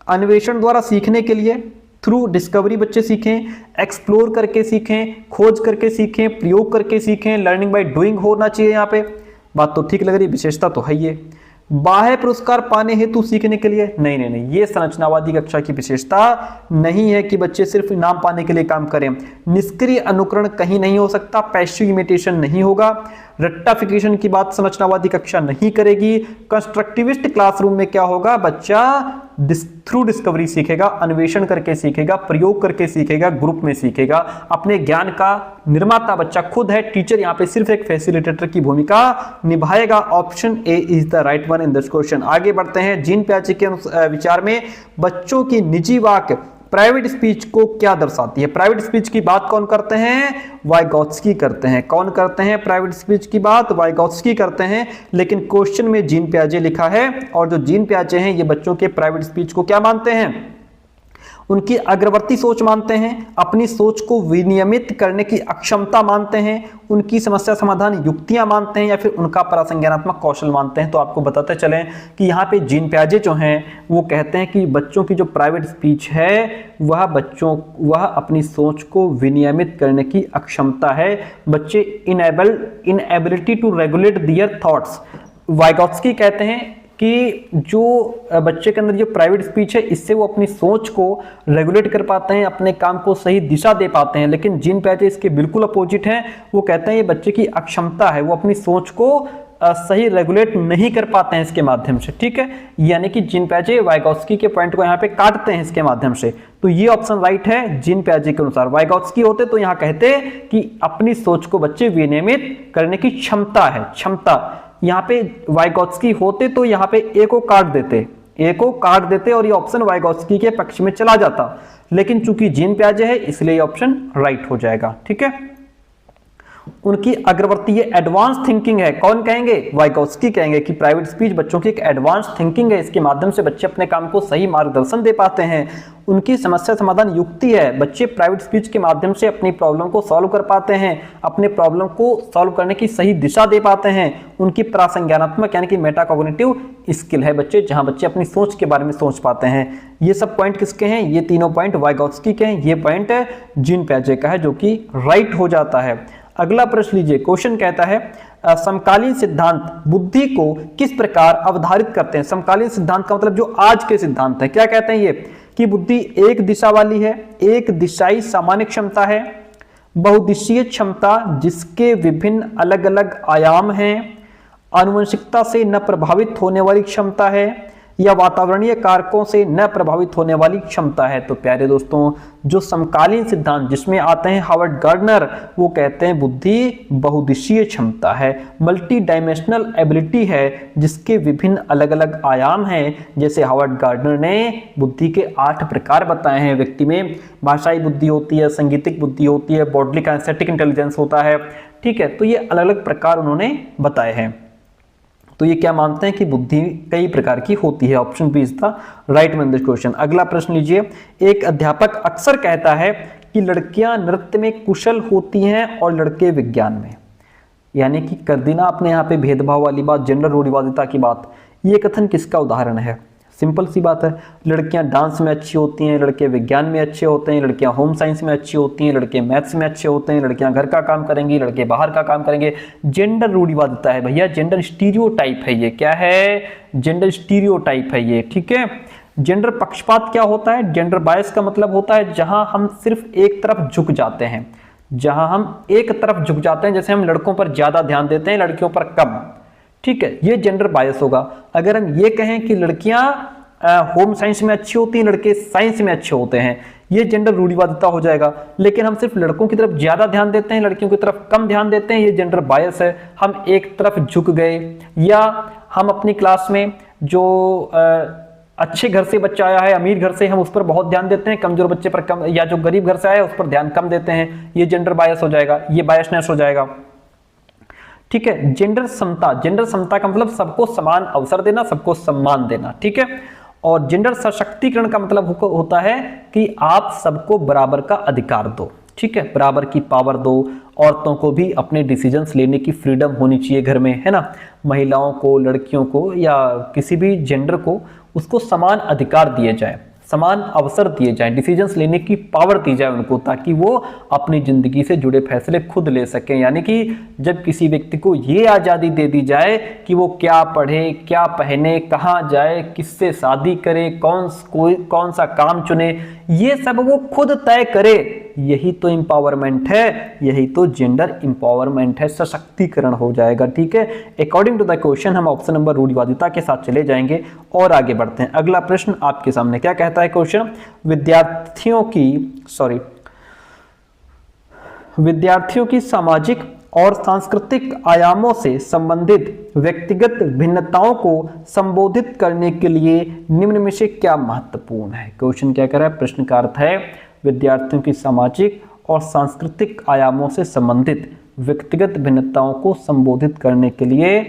अन्वेषण द्वारा सीखने के लिए, थ्रू डिस्कवरी बच्चे सीखें, एक्सप्लोर करके सीखें, खोज करके सीखें, प्रयोग करके सीखें, लर्निंग बाय डूइंग होना चाहिए। यहाँ पे बात तो ठीक लग रही, विशेषता तो है ये। बाह्य पुरस्कार पाने हेतु सीखने के लिए, नहीं नहीं नहीं, ये संरचनावादी कक्षा की विशेषता नहीं है कि बच्चे सिर्फ इनाम पाने के लिए काम करें। निष्क्रिय अनुकरण कहीं नहीं हो सकता, पैसिव इमिटेशन नहीं होगा। रट्टाफिकेशन की बात संरचनावादी कक्षा नहीं करेगी। कंस्ट्रक्टिविस्ट क्लासरूम में क्या होगा? बच्चा थ्रू डिस्कवरी सीखेगा, अन्वेषण करके सीखेगा, प्रयोग करके सीखेगा, ग्रुप में सीखेगा, अपने ज्ञान का निर्माता बच्चा खुद है। टीचर यहाँ पे सिर्फ एक फैसिलिटेटर की भूमिका निभाएगा। Option A is the right one in this question. आगे बढ़ते हैं। जीन प्याजे के विचार में बच्चों की निजी वाक्य प्राइवेट स्पीच को क्या दर्शाती है? प्राइवेट स्पीच की बात कौन करते हैं? वाइगॉत्स्की करते हैं। कौन करते हैं प्राइवेट स्पीच की बात? वाइगॉत्स्की करते हैं। लेकिन क्वेश्चन में जीन प्याजे लिखा है, और जो जीन प्याजे हैं ये बच्चों के प्राइवेट स्पीच को क्या मानते हैं? उनकी अग्रवर्ती सोच मानते हैं, अपनी सोच को विनियमित करने की अक्षमता मानते हैं, उनकी समस्या समाधान युक्तियां मानते हैं, या फिर उनका प्रासंज्ञानात्मक कौशल मानते हैं। तो आपको बताते चलें कि यहाँ पे जीन प्याजे जो हैं वो कहते हैं कि बच्चों की जो प्राइवेट स्पीच है वह अपनी सोच को विनियमित करने की अक्षमता है। बच्चे inability to regulate their thoughts. Vygotsky कहते हैं कि जो बच्चे के अंदर जो प्राइवेट स्पीच है इससे वो अपनी सोच को रेगुलेट कर पाते हैं, अपने काम को सही दिशा दे पाते हैं। लेकिन जीन प्याजे इसके बिल्कुल अपोजिट हैं। वो कहते हैं ये बच्चे की अक्षमता है, वो अपनी सोच को सही रेगुलेट नहीं कर पाते हैं इसके माध्यम से। ठीक है, यानी कि जीन प्याजे वाइगॉत्स्की के पॉइंट को यहाँ पे काटते हैं इसके माध्यम से। तो ये ऑप्शन राइट है जीन प्याजे के अनुसार। वाइगॉत्स्की होते तो यहाँ कहते कि अपनी सोच को बच्चे विनियमित करने की क्षमता है, क्षमता। यहाँ पे वाइगॉत्स्की होते तो यहाँ पे ए को काट देते, और ये ऑप्शन वाइगॉत्स्की के पक्ष में चला जाता। लेकिन चूंकि जीन प्याजे है इसलिए ये ऑप्शन राइट हो जाएगा। ठीक है, उनकी अग्रवर्ती ये एडवांस थिंकिंग है। कौन कहेंगे? वाइगॉत्स्की कहेंगे कि प्राइवेट स्पीच बच्चों की एक एडवांस थिंकिंग है, इसके माध्यम से बच्चे अपने काम को सही मार्गदर्शन दे पाते हैं। उनकी समस्या समाधान युक्ति है, बच्चे प्राइवेट स्पीच के माध्यम से अपनी प्रॉब्लम को सॉल्व कर पाते हैं, अपने प्रॉब्लम को सॉल्व करने की सही दिशा दे पाते हैं। उनकी प्रासंज्ञानात्मक यानी कि मेटाकॉग्निटिव स्किल है बच्चे, जहां बच्चे अपनी सोच के बारे में सोच पाते हैं। ये सब पॉइंट किसके हैं? ये तीनों पॉइंट वाइगॉत्स्की के हैं, ये पॉइंट जीन प्याजे का है, जो कि राइट हो जाता है। अगला प्रश्न लीजिए। क्वेश्चन कहता है समकालीन सिद्धांत बुद्धि को किस प्रकार अवधारित करते हैं? समकालीन सिद्धांत का मतलब जो आज के सिद्धांत है। क्या कहते हैं ये? कि बुद्धि एक दिशा वाली है, एक दिशाई सामान्य क्षमता है, बहुदिशीय क्षमता जिसके विभिन्न अलग अलग आयाम हैं, आनुवंशिकता से न प्रभावित होने वाली क्षमता है, या वातावरणीय कारकों से न प्रभावित होने वाली क्षमता है। तो प्यारे दोस्तों, जो समकालीन सिद्धांत जिसमें आते हैं हार्वर्ड गार्डनर, वो कहते हैं बुद्धि बहुदिशीय क्षमता है, मल्टी डायमेंशनल एबिलिटी है, जिसके विभिन्न अलग अलग आयाम हैं। जैसे हार्वर्ड गार्डनर ने बुद्धि के 8 प्रकार बताए हैं। व्यक्ति में भाषाई बुद्धि होती है, संगीतिक बुद्धि होती है, बॉडली काइनेस्थेटिक इंटेलिजेंस होता है। ठीक है, तो ये अलग अलग प्रकार उन्होंने बताए हैं। तो ये क्या मानते हैं कि बुद्धि कई प्रकार की होती है। Option B is the right one this question. अगला प्रश्न लीजिए। एक अध्यापक अक्सर कहता है कि लड़कियां नृत्य में कुशल होती हैं और लड़के विज्ञान में, यानी कि कर दी ना आपने यहाँ पे भेदभाव वाली बात, जेंडर रूढ़िवादिता की बात। ये कथन किसका उदाहरण है? सिंपल सी बात है, लड़कियां डांस में अच्छी होती हैं, लड़के विज्ञान में अच्छे होते हैं, लड़कियां होम साइंस में अच्छी होती हैं, लड़के मैथ्स में अच्छे होते हैं, लड़कियां घर का काम करेंगी, लड़के बाहर का काम करेंगे। जेंडर रूढ़िवादिता है भैया, जेंडर स्टीरियोटाइप है ये। क्या है? जेंडर स्टीरियोटाइप है ये। ठीक है, जेंडर पक्षपात क्या होता है? जेंडर बायस का मतलब होता है जहां हम सिर्फ एक तरफ झुक जाते हैं, जहां हम एक तरफ झुक जाते हैं, जैसे हम लड़कों पर ज्यादा ध्यान देते हैं, लड़कियों पर कम। ठीक है, ये जेंडर बायस होगा। अगर हम ये कहें कि लड़कियां होम साइंस में अच्छी होती हैं, लड़के साइंस में अच्छे होते हैं, ये जेंडर रूढ़िवादिता हो जाएगा। लेकिन हम सिर्फ लड़कों की तरफ ज्यादा ध्यान देते हैं, लड़कियों की तरफ कम ध्यान देते हैं, ये जेंडर बायस है। हम एक तरफ झुक गए, या हम अपनी क्लास में जो अच्छे घर से बच्चा आया है, अमीर घर से, हम उस पर बहुत ध्यान देते हैं, कमजोर बच्चे पर कम, या जो गरीब घर से आया है उस पर ध्यान कम देते हैं। ये जेंडर बायस हो जाएगा, ये बायसनेस हो जाएगा। ठीक है, जेंडर समता, जेंडर समता का मतलब सबको समान अवसर देना, सबको सम्मान देना। ठीक है, और जेंडर सशक्तिकरण का मतलब होता है कि आप सबको बराबर का अधिकार दो, ठीक है, बराबर की पावर दो, औरतों को भी अपने डिसीजंस लेने की फ्रीडम होनी चाहिए घर में, है ना, महिलाओं को, लड़कियों को या किसी भी जेंडर को उसको समान अधिकार दिए जाए, समान अवसर दिए जाएं, डिसीजंस लेने की पावर दी जाए उनको, ताकि वो अपनी ज़िंदगी से जुड़े फैसले खुद ले सकें। यानी कि जब किसी व्यक्ति को ये आज़ादी दे दी जाए कि वो क्या पढ़े, क्या पहने, कहाँ जाए, किससे शादी करे, कौन सा काम चुने, ये सब वो खुद तय करे, यही तो एम्पावरमेंट है, यही तो जेंडर एम्पावरमेंट है, सशक्तिकरण हो जाएगा। ठीक है, अकॉर्डिंग टू द क्वेश्चन हम ऑप्शन नंबर रूढ़िवादिता के साथ चले जाएंगे और आगे बढ़ते हैं। अगला प्रश्न आपके सामने क्या कहता है क्वेश्चन, विद्यार्थियों की सामाजिक और सांस्कृतिक आयामों से संबंधित व्यक्तिगत भिन्नताओं को संबोधित करने के लिए निम्न में से क्या महत्वपूर्ण है। क्वेश्चन क्या कर रहा है, प्रश्न का अर्थ है विद्यार्थियों की सामाजिक और सांस्कृतिक आयामों से संबंधित व्यक्तिगत भिन्नताओं को संबोधित करने के लिए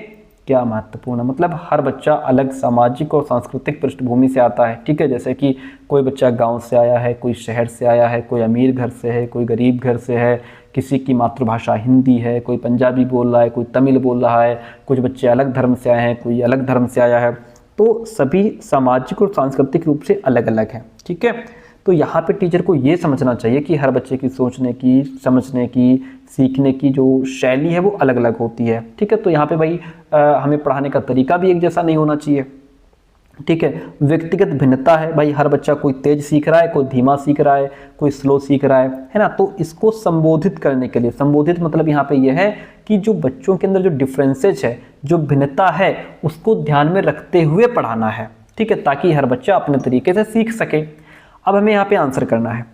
क्या महत्वपूर्ण है। मतलब हर बच्चा अलग सामाजिक और सांस्कृतिक पृष्ठभूमि से आता है, ठीक है, जैसे कि कोई बच्चा गांव से आया है, कोई शहर से आया है, कोई अमीर घर से है, कोई गरीब घर से है, किसी की मातृभाषा हिंदी है, कोई पंजाबी बोल रहा है, कोई तमिल बोल रहा है, कुछ बच्चे अलग धर्म से आए हैं, कोई अलग धर्म से आया है, तो सभी सामाजिक और सांस्कृतिक रूप से अलग अलग हैं। ठीक है, तो यहाँ पे टीचर को ये समझना चाहिए कि हर बच्चे की सोचने की, समझने की, सीखने की जो शैली है वो अलग अलग होती है। ठीक है, तो यहाँ पे भाई हमें पढ़ाने का तरीका भी एक जैसा नहीं होना चाहिए। ठीक है, व्यक्तिगत भिन्नता है भाई, हर बच्चा कोई तेज सीख रहा है, कोई धीमा सीख रहा है, कोई स्लो सीख रहा है ना, तो इसको संबोधित करने के लिए, संबोधित मतलब यहाँ पे यह है कि जो बच्चों के अंदर जो डिफरेंसेज है, जो भिन्नता है, उसको ध्यान में रखते हुए पढ़ाना है। ठीक है, ताकि हर बच्चा अपने तरीके से सीख सके। अब हमें यहाँ पे आंसर करना है,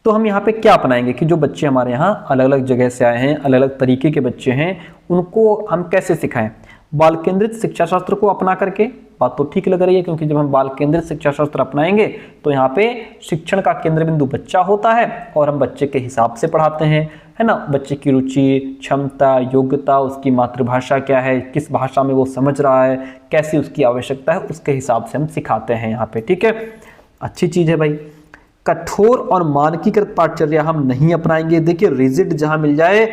तो हम यहाँ पे क्या अपनाएंगे कि जो बच्चे हमारे यहाँ अलग अलग जगह से आए हैं, अलग अलग तरीके के बच्चे हैं, उनको हम कैसे सिखाएं। बाल केंद्रित शिक्षा शास्त्र को अपना करके, बात तो ठीक लग रही है, क्योंकि जब हम बाल केंद्रित शिक्षा शास्त्र अपनाएंगे तो यहाँ पे शिक्षण का केंद्र बिंदु बच्चा होता है और हम बच्चे के हिसाब से पढ़ाते हैं, है ना, बच्चे की रुचि, क्षमता, योग्यता, उसकी मातृभाषा क्या है, किस भाषा में वो समझ रहा है, कैसी उसकी आवश्यकता है, उसके हिसाब से हम सिखाते हैं यहाँ पे। ठीक है, अच्छी चीज़ है भाई। कठोर और मानकीकृत पाठचर्या हम नहीं अपनाएंगे। देखिए, रिजिड जहां मिल जाए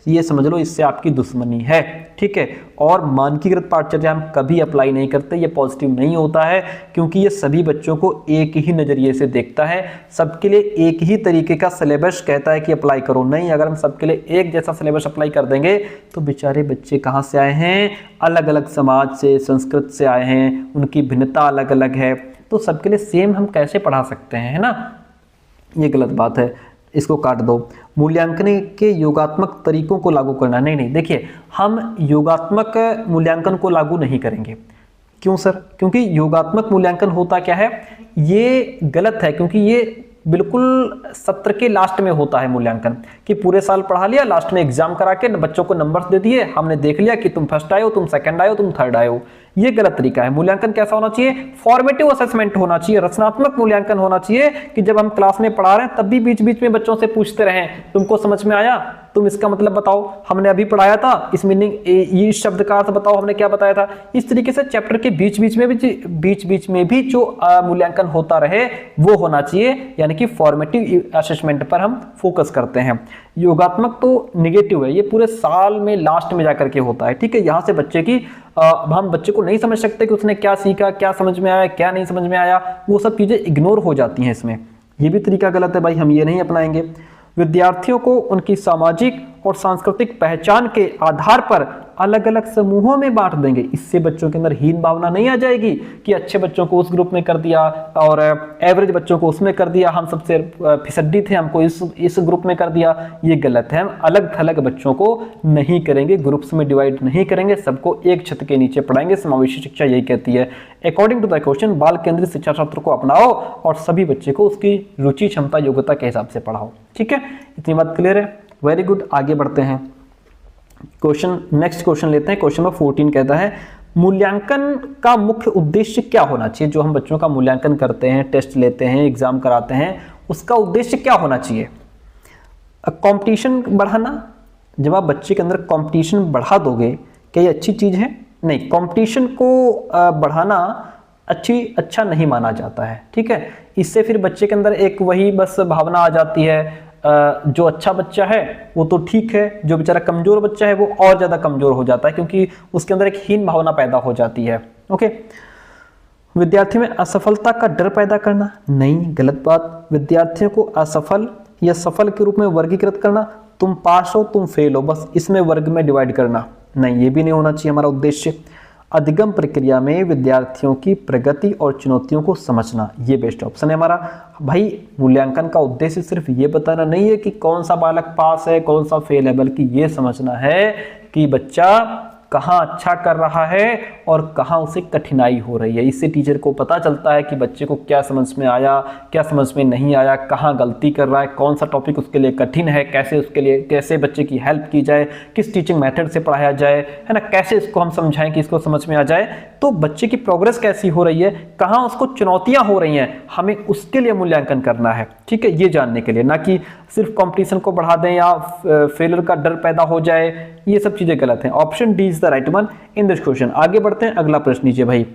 ये समझ लो इससे आपकी दुश्मनी है। ठीक है, और मानकीकृत पाठचर्या हम कभी अप्लाई नहीं करते, ये पॉजिटिव नहीं होता है, क्योंकि ये सभी बच्चों को एक ही नज़रिए से देखता है, सबके लिए एक ही तरीके का सिलेबस कहता है कि अप्लाई करो। नहीं, अगर हम सबके लिए एक जैसा सिलेबस अप्लाई कर देंगे तो बेचारे बच्चे कहाँ से आए हैं, अलग अलग समाज से, संस्कृत से आए हैं, उनकी भिन्नता अलग अलग है, तो सबके लिए सेम हम कैसे पढ़ा सकते हैं, है ना, ये गलत बात है, इसको काट दो। मूल्यांकन के योगात्मक तरीकों को लागू करना, नहीं, देखिए हम योगात्मक मूल्यांकन को लागू नहीं करेंगे। क्यों सर? क्योंकि योगात्मक मूल्यांकन होता क्या है, ये गलत है, क्योंकि ये बिल्कुल सत्र के लास्ट में होता है मूल्यांकन, कि पूरे साल पढ़ा लिया, लास्ट में एग्जाम करा के बच्चों को नंबर्स दे दिए, हमने देख लिया कि तुम फर्स्ट आए हो, तुम सेकंड आए हो, तुम थर्ड आए हो। ये गलत तरीका है। मूल्यांकन कैसा होना चाहिए, फॉर्मेटिव असेसमेंट होना चाहिए, रचनात्मक मूल्यांकन होना चाहिए, कि जब हम क्लास में पढ़ा रहे हैं तब भी बीच बीच में बच्चों से पूछते रहें, तुमको समझ में आया, तुम इसका मतलब बताओ, हमने अभी पढ़ाया था, इस मीनिंग, ये इस शब्द का अर्थ बताओ, हमने क्या बताया था। इस तरीके से चैप्टर के बीच बीच में भी जो मूल्यांकन होता रहे वो होना चाहिए, यानी कि फॉर्मेटिव असेसमेंट पर हम फोकस करते हैं। योगात्मक तो निगेटिव है, ये पूरे साल में लास्ट में जाकर के होता है। ठीक है, यहाँ से बच्चे की हम बच्चे को नहीं समझ सकते कि उसने क्या सीखा, क्या समझ में आया, क्या नहीं समझ में आया, वो सब चीजें इग्नोर हो जाती हैं इसमें। ये भी तरीका गलत है भाई, हम ये नहीं अपनाएंगे। विद्यार्थियों को उनकी सामाजिक और सांस्कृतिक पहचान के आधार पर अलग अलग समूहों में बांट देंगे। इससे बच्चों के अंदर हीन भावना नहीं आ जाएगी कि अच्छे बच्चों को उस ग्रुप में कर दिया और एवरेज बच्चों को उसमें कर दिया, हम सबसे फिसड्डी थे, हमको इस ग्रुप में कर दिया। ये गलत है, हम अलग थलग बच्चों को नहीं करेंगे, ग्रुप्स में डिवाइड नहीं करेंगे, सबको एक छत के नीचे पढ़ाएंगे। समावेशी शिक्षा यही कहती है। अकॉर्डिंग टू द क्वेश्चन, बाल केंद्रित शिक्षा शास्त्र को अपनाओ और सभी बच्चे को उसकी रुचि, क्षमता, योग्यता के हिसाब से पढ़ाओ। ठीक है, इतनी बात क्लियर है? वेरी गुड, आगे बढ़ते हैं। नेक्स्ट क्वेश्चन लेते हैं। क्वेश्चन नंबर 14 कहता है, मूल्यांकन का मुख्य उद्देश्य क्या होना चाहिए। जो हम बच्चों का मूल्यांकन करते हैं, टेस्ट लेते हैं, एग्जाम कराते हैं, उसका उद्देश्य क्या होना चाहिए। कंपटीशन बढ़ाना। जब आप बच्चे के अंदर कंपटीशन बढ़ा दोगे, क्या ये अच्छी चीज है? नहीं, कंपटीशन को बढ़ाना अच्छा नहीं माना जाता है। ठीक है, इससे फिर बच्चे के अंदर एक वही बस भावना आ जाती है, जो अच्छा बच्चा है वो तो ठीक है, जो बेचारा कमजोर बच्चा है वो और ज्यादा कमजोर हो जाता है, क्योंकि उसके अंदर एक हीन भावना पैदा हो जाती है। ओके, विद्यार्थी में असफलता का डर पैदा करना, नहीं, गलत बात। विद्यार्थियों को असफल या सफल के रूप में वर्गीकृत करना, तुम पास हो तुम फेल हो, बस इसमें वर्ग में डिवाइड करना, नहीं, ये भी नहीं होना चाहिए हमारा उद्देश्य। अधिगम प्रक्रिया में विद्यार्थियों की प्रगति और चुनौतियों को समझना, ये बेस्ट ऑप्शन है हमारा। भाई मूल्यांकन का उद्देश्य सिर्फ ये बताना नहीं है कि कौन सा बालक पास है कौन सा फेल है, बल्कि ये समझना है कि बच्चा कहाँ अच्छा कर रहा है और कहाँ उसे कठिनाई हो रही है। इससे टीचर को पता चलता है कि बच्चे को क्या समझ में आया, क्या समझ में नहीं आया, कहाँ गलती कर रहा है, कौन सा टॉपिक उसके लिए कठिन है, कैसे बच्चे की हेल्प की जाए, किस टीचिंग मेथड से पढ़ाया जाए, है ना, कैसे इसको हम समझाएं कि इसको समझ में आ जाए। तो बच्चे की प्रोग्रेस कैसी हो रही है, कहाँ उसको चुनौतियां हो रही हैं, हमें उसके लिए मूल्यांकन करना है। ठीक है, ये जानने के लिए, ना कि सिर्फ कंपटीशन को बढ़ा दें या फेलियर का डर पैदा हो जाए, ये सब चीजें गलत हैं। Option D is the right one in this question. आगे बढ़ते हैं, अगला प्रश्न लीजिए भाई।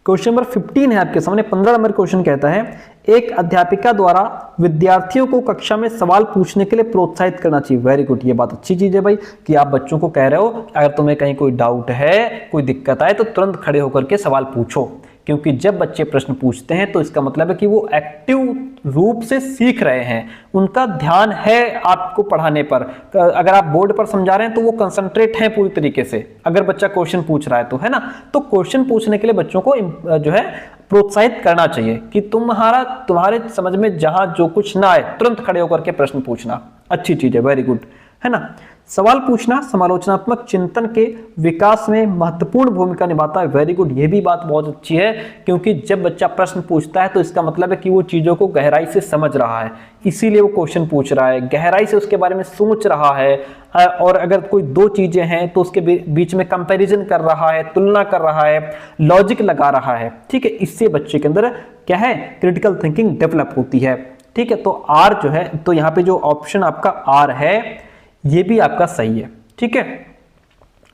क्वेश्चन नंबर 15 है आपके सामने। 15 नंबर क्वेश्चन कहता है, एक अध्यापिका द्वारा विद्यार्थियों को कक्षा में सवाल पूछने के लिए प्रोत्साहित करना चाहिए। वेरी गुड, ये बात अच्छी चीज है भाई कि आप बच्चों को कह रहे हो अगर तुम्हें कहीं कोई डाउट है, कोई दिक्कत आए तो तुरंत खड़े होकर के सवाल पूछो, क्योंकि जब बच्चे प्रश्न पूछते हैं तो इसका मतलब है कि वो एक्टिव रूप से सीख रहे हैं, उनका ध्यान है आपको पढ़ाने पर। अगर आप बोर्ड पर समझा रहे हैं तो वो कंसंट्रेट हैं पूरी तरीके से, अगर बच्चा क्वेश्चन पूछ रहा है तो, है ना। तो क्वेश्चन पूछने के लिए बच्चों को जो है प्रोत्साहित करना चाहिए कि तुम्हारे समझ में जहां जो कुछ ना आए तुरंत खड़े होकर के प्रश्न पूछना, अच्छी चीज है, वेरी गुड, है ना। सवाल पूछना समालोचनात्मक चिंतन के विकास में महत्वपूर्ण भूमिका निभाता है। वेरी गुड, ये भी बात बहुत अच्छी है, क्योंकि जब बच्चा प्रश्न पूछता है तो इसका मतलब है कि वो चीजों को गहराई से समझ रहा है, इसीलिए वो क्वेश्चन पूछ रहा है, गहराई से उसके बारे में सोच रहा है, और अगर कोई दो चीजें हैं तो उसके बीच में कंपैरिजन कर रहा है, तुलना कर रहा है, लॉजिक लगा रहा है। ठीक है, इससे बच्चे के अंदर क्या है, क्रिटिकल थिंकिंग डेवलप होती है। ठीक है, तो आर जो है, तो यहाँ पे जो ऑप्शन आपका आर है ये भी आपका सही है। ठीक है,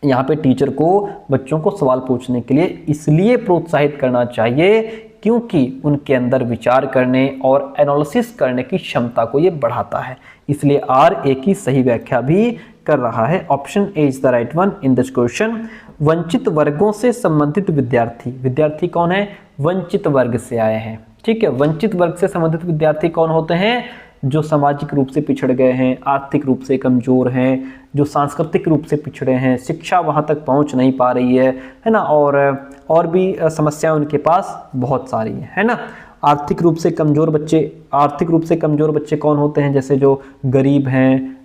यहाँ पे टीचर को बच्चों को सवाल पूछने के लिए इसलिए प्रोत्साहित करना चाहिए क्योंकि उनके अंदर विचार करने और एनालिसिस करने की क्षमता को ये बढ़ाता है, इसलिए आर ए की सही व्याख्या भी कर रहा है। Option A is the right one in this question. वंचित वर्गों से संबंधित विद्यार्थी कौन है, वंचित वर्ग से आए हैं। ठीक है, वंचित वर्ग से संबंधित विद्यार्थी कौन होते हैं, जो सामाजिक रूप से पिछड़ गए हैं, आर्थिक रूप से कमजोर हैं, जो सांस्कृतिक रूप से पिछड़े हैं, शिक्षा वहां तक पहुंच नहीं पा रही है ना, और भी समस्याएं उनके पास बहुत सारी है ना। आर्थिक रूप से कमजोर बच्चे कौन होते हैं, जैसे जो गरीब हैं,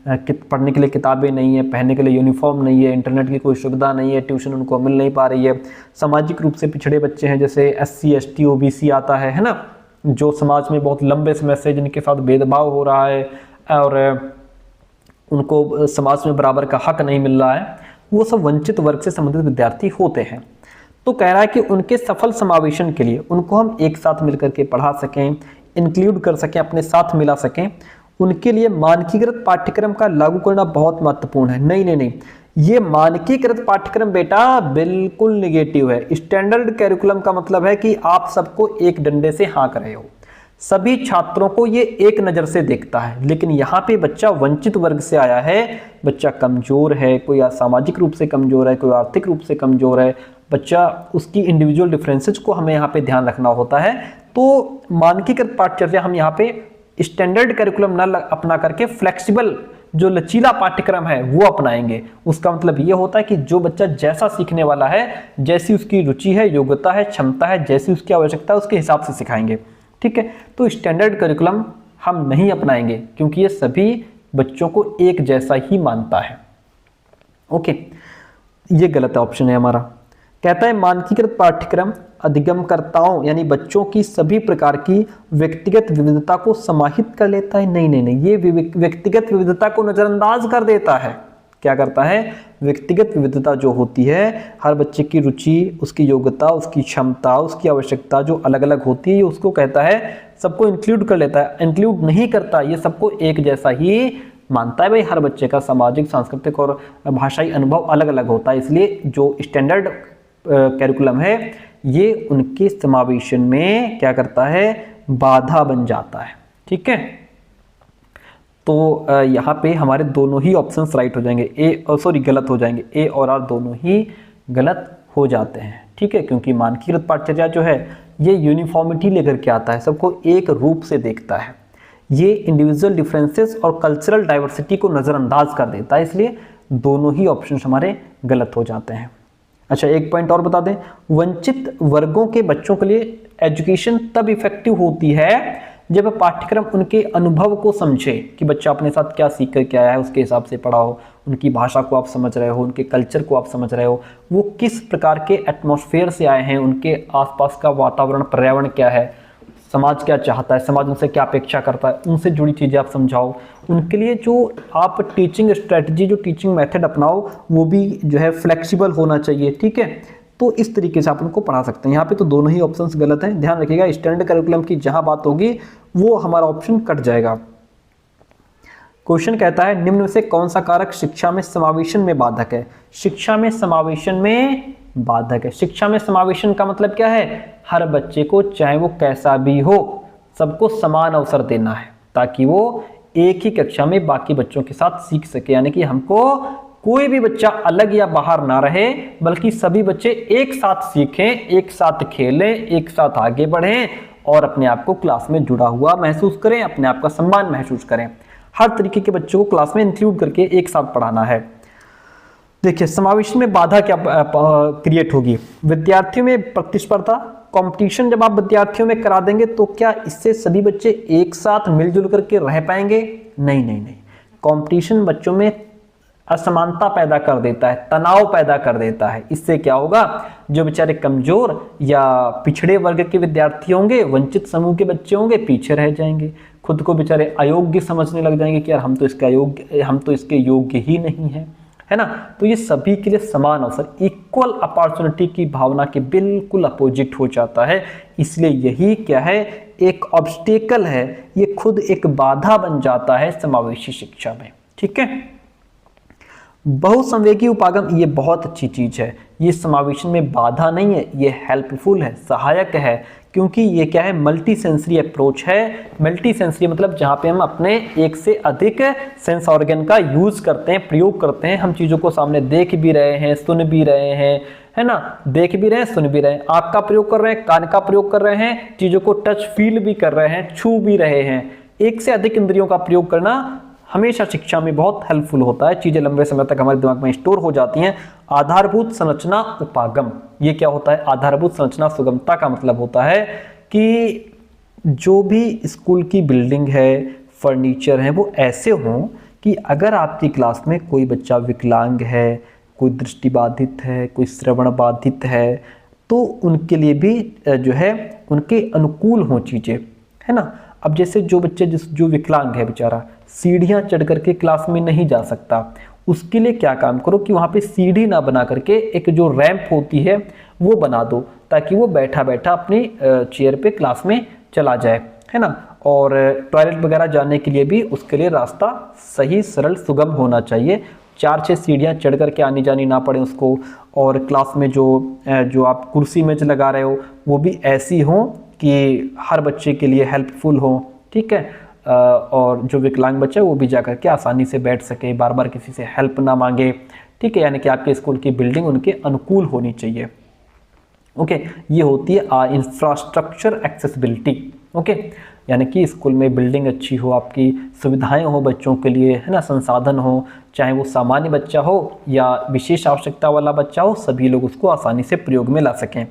पढ़ने के लिए किताबें नहीं है, पहनने के लिए यूनिफॉर्म नहीं है, इंटरनेट की कोई सुविधा नहीं है, ट्यूशन उनको मिल नहीं पा रही है। सामाजिक रूप से पिछड़े बच्चे हैं, जैसे SC ST OBC आता है ना, जो समाज में बहुत लंबे समय से जिनके साथ भेदभाव हो रहा है और उनको समाज में बराबर का हक नहीं मिल रहा है, वो सब वंचित वर्ग से संबंधित विद्यार्थी होते हैं। तो कह रहा है कि उनके सफल समावेशन के लिए उनको हम एक साथ मिलकर के पढ़ा सकें, इंक्लूड कर सकें, अपने साथ मिला सकें, उनके लिए मानकीकृत पाठ्यक्रम का लागू करना बहुत महत्वपूर्ण है। नहीं, ये मानकीकृत पाठ्यक्रम बेटा बिल्कुल नेगेटिव है। स्टैंडर्ड कैरिकुलम का मतलब है कि आप सबको एक डंडे से हाँक रहे हो, सभी छात्रों को ये एक नजर से देखता है, लेकिन यहाँ पे बच्चा वंचित वर्ग से आया है, बच्चा कमजोर है, कोई सामाजिक रूप से कमजोर है, कोई आर्थिक रूप से कमजोर है, बच्चा उसकी इंडिविजुअल डिफरेंसेस को हमें यहाँ पे ध्यान रखना होता है। तो मानकीकृत पाठ्यचर्या हम यहाँ पे स्टैंडर्ड करिकुलम न अपना करके फ्लेक्सिबल जो लचीला पाठ्यक्रम है वो अपनाएंगे। उसका मतलब ये होता है कि जो बच्चा जैसा सीखने वाला है, जैसी उसकी रुचि है, योग्यता है, क्षमता है, जैसी उसकी आवश्यकता है, उसके हिसाब से सिखाएंगे। ठीक है, तो स्टैंडर्ड करिकुलम हम नहीं अपनाएंगे क्योंकि ये सभी बच्चों को एक जैसा ही मानता है। ओके, ये गलत ऑप्शन है हमारा। कहता है मानकीकृत पाठ्यक्रम अधिगमकर्ताओं यानी बच्चों की सभी प्रकार की व्यक्तिगत विविधता को समाहित कर लेता है। नहीं, ये व्यक्तिगत विविधता को नजरअंदाज कर देता है। क्या करता है, व्यक्तिगत विविधता जो होती है, हर बच्चे की रुचि, उसकी योग्यता, उसकी क्षमता, उसकी आवश्यकता जो अलग अलग होती है, उसको कहता है सबको इंक्लूड कर लेता है। इंक्लूड नहीं करता, ये सबको एक जैसा ही मानता है। भाई हर बच्चे का सामाजिक, सांस्कृतिक और भाषाई अनुभव अलग अलग होता है, इसलिए जो स्टैंडर्ड कैरिकुलम है ये उनके समावेशन में क्या करता है, बाधा बन जाता है। ठीक है, तो यहाँ पे हमारे दोनों ही ऑप्शंस राइट हो जाएंगे, गलत हो जाएंगे, ए और आर दोनों ही गलत हो जाते हैं। ठीक है, क्योंकि मानकीकृत पाठचर्या जो है ये यूनिफॉर्मिटी लेकर के आता है, सबको एक रूप से देखता है, ये इंडिविजुअल डिफरेंसेस और कल्चरल डाइवर्सिटी को नज़रअंदाज कर देता है, इसलिए दोनों ही ऑप्शन हमारे गलत हो जाते हैं। अच्छा, एक पॉइंट और बता दें, वंचित वर्गों के बच्चों के लिए एजुकेशन तब इफेक्टिव होती है जब पाठ्यक्रम उनके अनुभव को समझे कि बच्चा अपने साथ क्या सीख कर के आया है, उसके हिसाब से पढ़ाओ, उनकी भाषा को आप समझ रहे हो, उनके कल्चर को आप समझ रहे हो, वो किस प्रकार के एटमॉस्फेयर से आए हैं, उनके आसपास का वातावरण पर्यावरण क्या है, समाज क्या चाहता है, समाज उनसे क्या अपेक्षा करता है, उनसे जुड़ी चीज़ें आप समझाओ। उनके लिए जो आप टीचिंग स्ट्रेटजी, जो टीचिंग मेथड अपनाओ, वो भी जो है फ्लेक्सिबल होना चाहिए। ठीक है, तो इस तरीके से आप उनको पढ़ा सकते हैं। यहाँ पे तो दोनों ही ऑप्शंस गलत हैं, ध्यान रखिएगा। स्टैंडर्ड करिकुलम की जहां बात होगी वो हमारा ऑप्शन कट जाएगा। क्वेश्चन कहता है निम्न में से कौन सा कारक शिक्षा में समावेशन में बाधक है। शिक्षा में समावेशन में बाधक है, शिक्षा में समावेशन का मतलब क्या है, हर बच्चे को चाहे वो कैसा भी हो सबको समान अवसर देना है ताकि वो एक ही कक्षा में बाकी बच्चों के साथ सीख सके। यानी कि हमको कोई भी बच्चा अलग या बाहर ना रहे, बल्कि सभी बच्चे एक साथ सीखें, एक साथ खेलें, एक साथ आगे बढ़ें और अपने आप को क्लास में जुड़ा हुआ महसूस करें, अपने आप का सम्मान महसूस करें। हर तरीके के बच्चों को क्लास में इंक्लूड करके एक साथ पढ़ाना है। देखिए, समावेश में बाधा क्या क्रिएट होगी, विद्यार्थियों में प्रतिस्पर्धा, कंपटीशन जब आप विद्यार्थियों में करा देंगे तो क्या इससे सभी बच्चे एक साथ मिलजुल करके रह पाएंगे? नहीं नहीं नहीं, कंपटीशन बच्चों में असमानता पैदा कर देता है, तनाव पैदा कर देता है। इससे क्या होगा, जो बेचारे कमजोर या पिछड़े वर्ग के विद्यार्थी होंगे, वंचित समूह के बच्चे होंगे, पीछे रह जाएंगे, खुद को बेचारे अयोग्य समझने लग जाएंगे कि यार हम तो इसके योग्य ही नहीं है, है ना। तो ये सभी के लिए समान अवसर, इक्वल अपॉर्चुनिटी की भावना के बिल्कुल अपोजिट हो जाता है। इसलिए यही क्या है, एक ऑब्स्टेकल है, ये खुद एक बाधा बन जाता है समावेशी शिक्षा में। ठीक है, बहुसंवेगी उपागम ये बहुत अच्छी चीज है, ये समावेशन में बाधा नहीं है, ये हेल्पफुल है, सहायक है, क्योंकि ये क्या है, मल्टी सेंसरी अप्रोच है। मल्टी सेंसरी मतलब जहाँ पे हम अपने एक से अधिक सेंस ऑर्गन का यूज करते हैं, प्रयोग करते हैं। हम चीज़ों को सामने देख भी रहे हैं, सुन भी रहे हैं, है ना, देख भी रहे हैं, सुन भी रहे हैं, आँख का प्रयोग कर रहे हैं, कान का प्रयोग कर रहे हैं, चीज़ों को टच फील भी कर रहे हैं, छू भी रहे हैं। एक से अधिक इंद्रियों का प्रयोग करना हमेशा शिक्षा में बहुत हेल्पफुल होता है, चीज़ें लंबे समय तक हमारे दिमाग में स्टोर हो जाती हैं। आधारभूत संरचना उपागम, ये क्या होता है, आधारभूत संरचना सुगमता का मतलब होता है कि जो भी स्कूल की बिल्डिंग है, फर्नीचर है, वो ऐसे हों कि अगर आपकी क्लास में कोई बच्चा विकलांग है, कोई दृष्टिबाधित है, कोई श्रवण बाधित है, तो उनके लिए भी जो है उनके अनुकूल हों चीज़ें, है ना। अब जैसे जो बच्चे जो विकलांग है बेचारा, सीढ़ियाँ चढ़ करके क्लास में नहीं जा सकता, उसके लिए क्या काम करो कि वहाँ पे सीढ़ी ना बना करके एक जो रैंप होती है वो बना दो, ताकि वो बैठा बैठा अपनी चेयर पे क्लास में चला जाए, है ना। और टॉयलेट वगैरह जाने के लिए भी उसके लिए रास्ता सही, सरल, सुगम होना चाहिए। 4-6 सीढ़ियाँ चढ़ करके आनी जानी ना पड़े उसको। और क्लास में जो आप कुर्सी मेज लगा रहे हो वो भी ऐसी हो कि हर बच्चे के लिए हेल्पफुल हो। ठीक है, और जो विकलांग बच्चा है वो भी जाकर के आसानी से बैठ सके, बार बार किसी से हेल्प ना मांगे। ठीक है, यानी कि आपके स्कूल की बिल्डिंग उनके अनुकूल होनी चाहिए। ओके, ये होती है इंफ्रास्ट्रक्चर एक्सेसिबिलिटी। ओके, यानी कि स्कूल में बिल्डिंग अच्छी हो, आपकी सुविधाएं हो बच्चों के लिए, है ना, संसाधन हो, चाहे वो सामान्य बच्चा हो या विशेष आवश्यकता वाला बच्चा हो, सभी लोग उसको आसानी से प्रयोग में ला सकें।